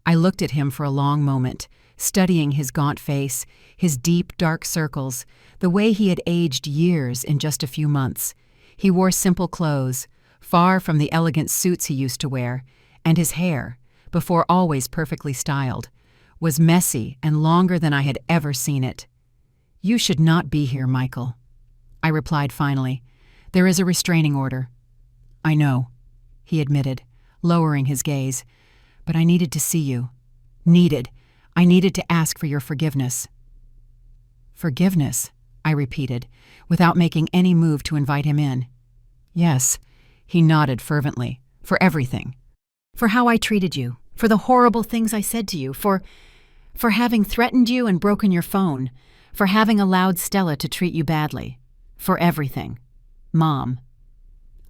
I looked at him for a long moment, studying his gaunt face, his deep, dark circles, the way he had aged years in just a few months. He wore simple clothes, far from the elegant suits he used to wear, and his hair, before always perfectly styled, was messy and longer than I had ever seen it. "You should not be here, Michael," I replied finally. "There is a restraining order." "I know," he admitted, lowering his gaze, "but I needed to see you. I needed to ask for your forgiveness." "Forgiveness?" I repeated, without making any move to invite him in. "Yes," he nodded fervently, "for everything. For how I treated you, for the horrible things I said to you, for having threatened you and broken your phone, for having allowed Stella to treat you badly. For everything. Mom."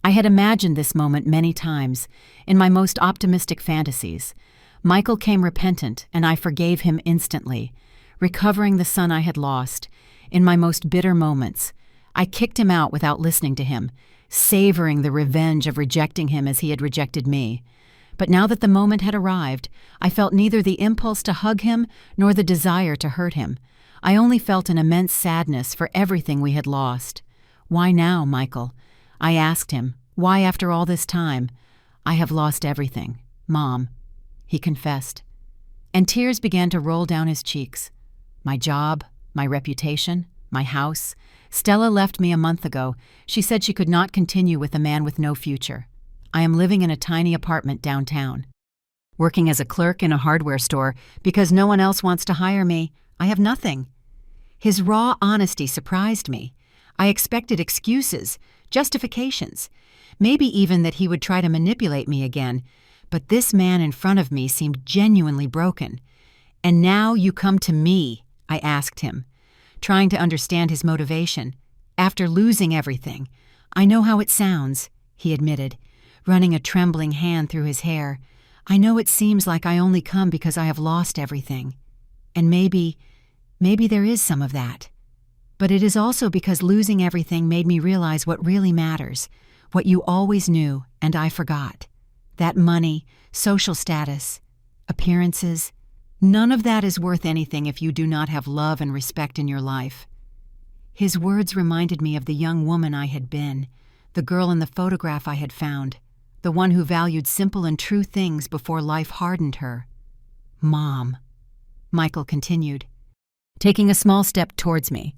I had imagined this moment many times, in my most optimistic fantasies. Michael came repentant, and I forgave him instantly, recovering the son I had lost. In my most bitter moments, I kicked him out without listening to him, savoring the revenge of rejecting him as he had rejected me. But now that the moment had arrived, I felt neither the impulse to hug him nor the desire to hurt him. I only felt an immense sadness for everything we had lost. "Why now, Michael?" I asked him. "Why after all this time?" "I have lost everything, Mom," he confessed. And tears began to roll down his cheeks. "My job, my reputation, my house. Stella left me a month ago. She said she could not continue with a man with no future. I am living in a tiny apartment downtown, working as a clerk in a hardware store because no one else wants to hire me. I have nothing." His raw honesty surprised me. I expected excuses, justifications, maybe even that he would try to manipulate me again, but this man in front of me seemed genuinely broken. "And now you come to me," I asked him, trying to understand his motivation. "After losing everything." "I know how it sounds," he admitted, running a trembling hand through his hair. "I know it seems like I only come because I have lost everything. And maybe there is some of that. But it is also because losing everything made me realize what really matters, what you always knew and I forgot. That money, social status, appearances, none of that is worth anything if you do not have love and respect in your life." His words reminded me of the young woman I had been, the girl in the photograph I had found, the one who valued simple and true things before life hardened her. "Mom," Michael continued, taking a small step towards me,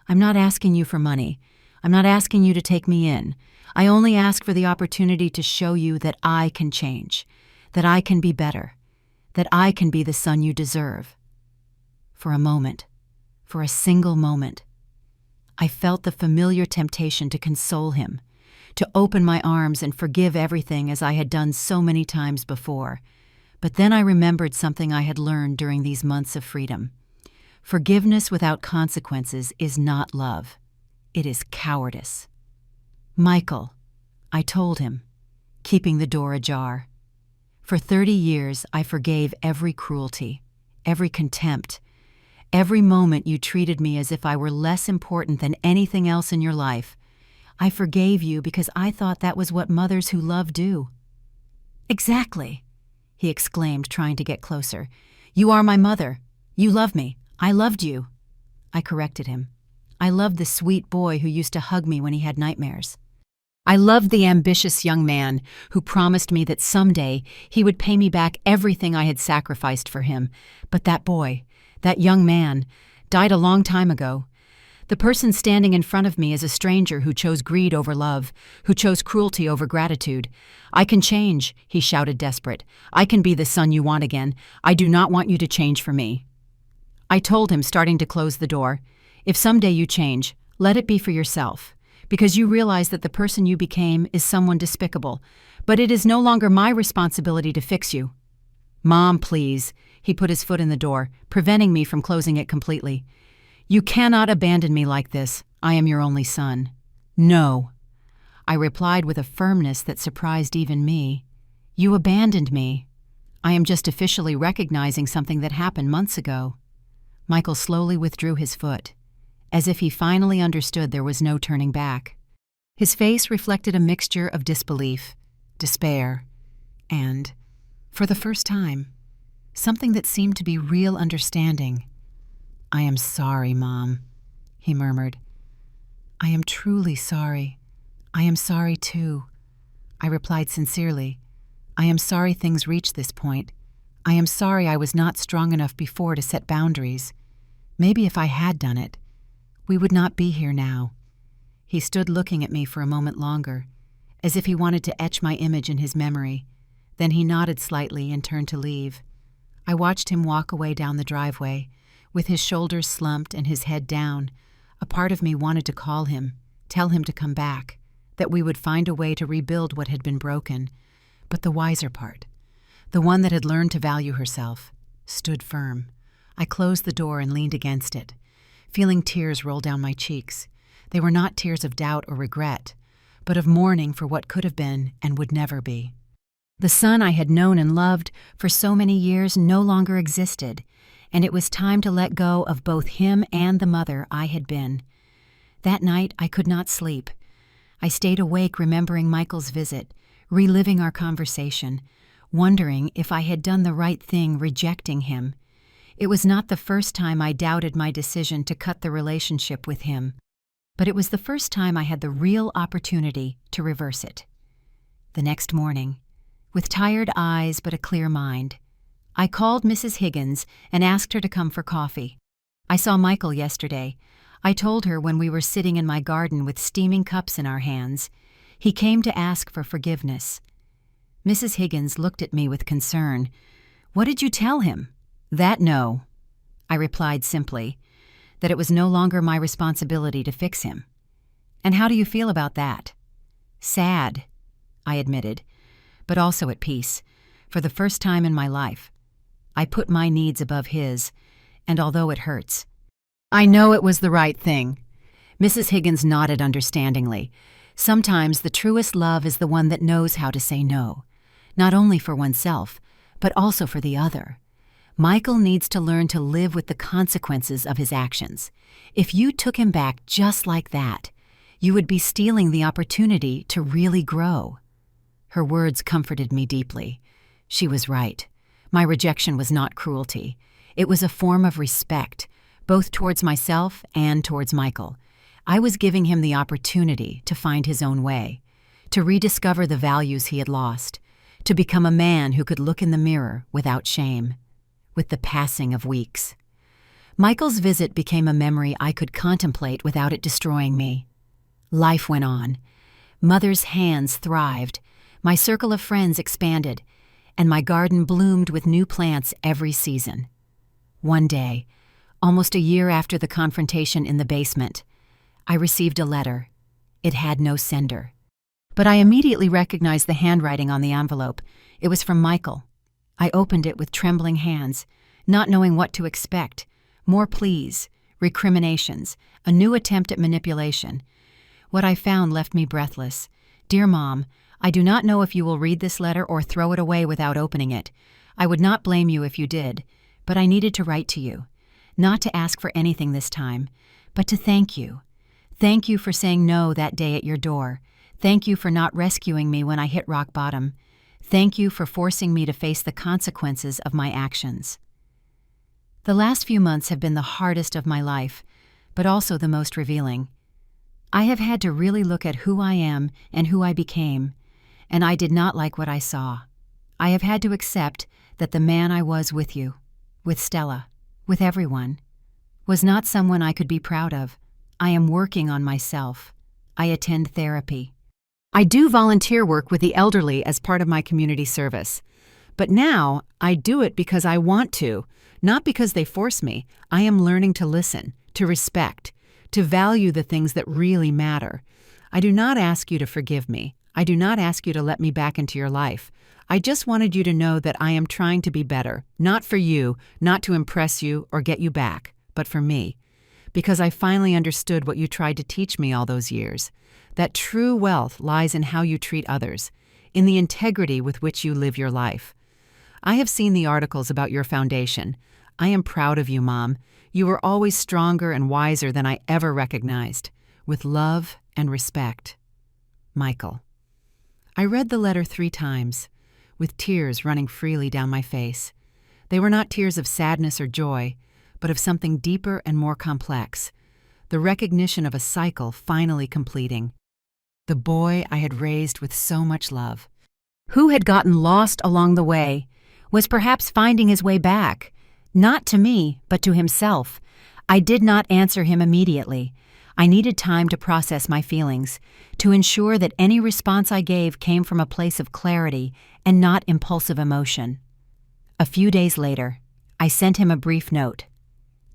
"I'm not asking you for money. I'm not asking you to take me in. I only ask for the opportunity to show you that I can change, that I can be better, that I can be the son you deserve." For a moment, for a single moment, I felt the familiar temptation to console him, to open my arms and forgive everything as I had done so many times before. But then I remembered something I had learned during these months of freedom. Forgiveness without consequences is not love. It is cowardice. "Michael," I told him, keeping the door ajar. "For 30 years I forgave every cruelty, every contempt, every moment you treated me as if I were less important than anything else in your life. I forgave you because I thought that was what mothers who love do." "Exactly," he exclaimed, trying to get closer. "You are my mother. You love me. I loved you." I corrected him. I loved the sweet boy who used to hug me when he had nightmares. I loved the ambitious young man who promised me that someday he would pay me back everything I had sacrificed for him. But that boy, that young man, died a long time ago. The person standing in front of me is a stranger who chose greed over love, who chose cruelty over gratitude. "I can change," he shouted, desperate. "I can be the son you want again. I do not want you to change for me." I told him, starting to close the door, "If someday you change, Let it be for yourself, because you realize that the person you became is someone despicable, but it is no longer my responsibility to fix you. Mom, please. He put his foot in the door, preventing me from closing it completely. You cannot abandon me like this. I am your only son. No. I replied with a firmness that surprised even me. You abandoned me. I am just officially recognizing something that happened months ago. Michael slowly withdrew his foot, as if he finally understood there was no turning back. His face reflected a mixture of disbelief, despair, and, for the first time, something that seemed to be real understanding. I am sorry, Mom, he murmured. I am truly sorry. I am sorry, too. I replied sincerely. I am sorry things reached this point. I am sorry I was not strong enough before to set boundaries. Maybe if I had done it, we would not be here now. He stood looking at me for a moment longer, as if he wanted to etch my image in his memory. Then he nodded slightly and turned to leave. I watched him walk away down the driveway, with his shoulders slumped and his head down. A part of me wanted to call him, tell him to come back, that we would find a way to rebuild what had been broken. But the wiser part, the one that had learned to value herself, stood firm. I closed the door and leaned against it, feeling tears roll down my cheeks. They were not tears of doubt or regret, but of mourning for what could have been and would never be. The son I had known and loved for so many years no longer existed, and it was time to let go of both him and the mother I had been. That night I could not sleep. I stayed awake remembering Michael's visit, reliving our conversation, wondering if I had done the right thing rejecting him. It was not the first time I doubted my decision to cut the relationship with him, but it was the first time I had the real opportunity to reverse it. The next morning, with tired eyes but a clear mind, I called Mrs. Higgins and asked her to come for coffee. I saw Michael yesterday. I told her when we were sitting in my garden with steaming cups in our hands. He came to ask for forgiveness. Mrs. Higgins looked at me with concern. What did you tell him? That no. I replied simply, that it was no longer my responsibility to fix him. And how do you feel about that? Sad, I admitted, but also at peace. For the first time in my life, I put my needs above his, and although it hurts, I know it was the right thing. Mrs. Higgins nodded understandingly. Sometimes the truest love is the one that knows how to say no, not only for oneself, but also for the other. Michael needs to learn to live with the consequences of his actions. If you took him back just like that, you would be stealing the opportunity to really grow. Her words comforted me deeply. She was right. My rejection was not cruelty. It was a form of respect, both towards myself and towards Michael. I was giving him the opportunity to find his own way, to rediscover the values he had lost, to become a man who could look in the mirror without shame. With the passing of weeks, Michael's visit became a memory I could contemplate without it destroying me. Life went on. Mother's hands thrived, my circle of friends expanded, and my garden bloomed with new plants every season. One day, almost a year after the confrontation in the basement, I received a letter. It had no sender. But I immediately recognized the handwriting on the envelope. It was from Michael. I opened it with trembling hands, not knowing what to expect. More pleas, recriminations, a new attempt at manipulation. What I found left me breathless. Dear Mom, I do not know if you will read this letter or throw it away without opening it. I would not blame you if you did, but I needed to write to you. Not to ask for anything this time, but to thank you. Thank you for saying no that day at your door. Thank you for not rescuing me when I hit rock bottom. Thank you for forcing me to face the consequences of my actions. The last few months have been the hardest of my life, but also the most revealing. I have had to really look at who I am and who I became, and I did not like what I saw. I have had to accept that the man I was with you, with Stella, with everyone, was not someone I could be proud of. I am working on myself. I attend therapy. I do volunteer work with the elderly as part of my community service. But now I do it because I want to, not because they force me. I am learning to listen, to respect, to value the things that really matter. I do not ask you to forgive me. I do not ask you to let me back into your life. I just wanted you to know that I am trying to be better, not for you, not to impress you or get you back, but for me. Because I finally understood what you tried to teach me all those years, that true wealth lies in how you treat others, in the integrity with which you live your life. I have seen the articles about your foundation. I am proud of you, Mom. You were always stronger and wiser than I ever recognized. With love and respect. Michael. I read the letter 3 times, with tears running freely down my face. They were not tears of sadness or joy, but of something deeper and more complex, the recognition of a cycle finally completing. The boy I had raised with so much love, who had gotten lost along the way, was perhaps finding his way back, not to me, but to himself. I did not answer him immediately. I needed time to process my feelings, to ensure that any response I gave came from a place of clarity and not impulsive emotion. A few days later, I sent him a brief note.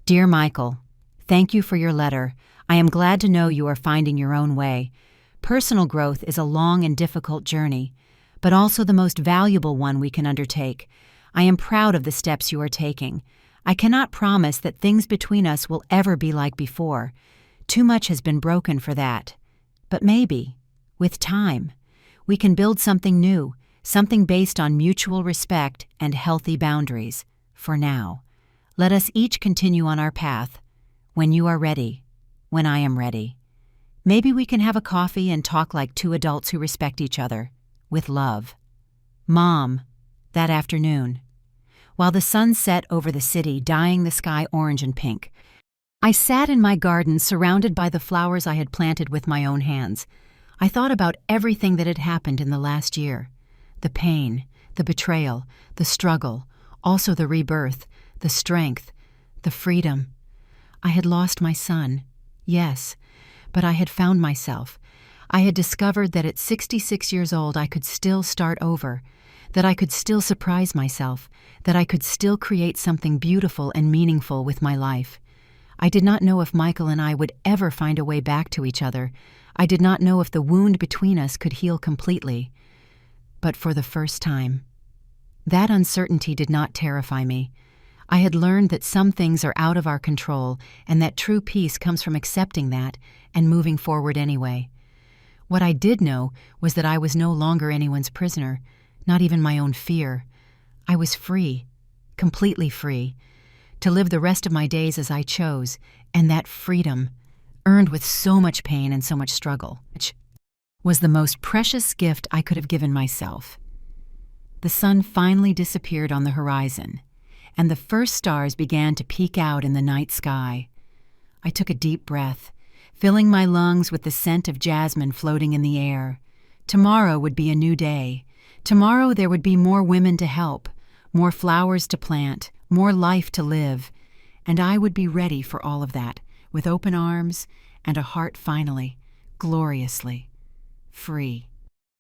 Dear Michael, thank you for your letter. I am glad to know you are finding your own way. Personal growth is a long and difficult journey, but also the most valuable one we can undertake. I am proud of the steps you are taking. I cannot promise that things between us will ever be like before. Too much has been broken for that. But maybe, with time, we can build something new, something based on mutual respect and healthy boundaries. For now, let us each continue on our path. When you are ready, when I am ready. Maybe we can have a coffee and talk like 2 adults who respect each other. With love. Mom, that afternoon, while the sun set over the city, dyeing the sky orange and pink, I sat in my garden surrounded by the flowers I had planted with my own hands. I thought about everything that had happened in the last year. The pain, the betrayal, the struggle, also the rebirth, the strength, the freedom. I had lost my son, yes, but I had found myself. I had discovered that at 66 years old I could still start over, that I could still surprise myself, that I could still create something beautiful and meaningful with my life. I did not know if Michael and I would ever find a way back to each other. I did not know if the wound between us could heal completely. But for the first time, that uncertainty did not terrify me. I had learned that some things are out of our control and that true peace comes from accepting that and moving forward anyway. What I did know was that I was no longer anyone's prisoner, not even my own fear. I was free, completely free, to live the rest of my days as I chose, and that freedom, earned with so much pain and so much struggle, was the most precious gift I could have given myself. The sun finally disappeared on the horizon, and the first stars began to peek out in the night sky. I took a deep breath, filling my lungs with the scent of jasmine floating in the air. Tomorrow would be a new day. Tomorrow there would be more women to help, more flowers to plant, more life to live, and I would be ready for all of that, with open arms and a heart finally, gloriously, free.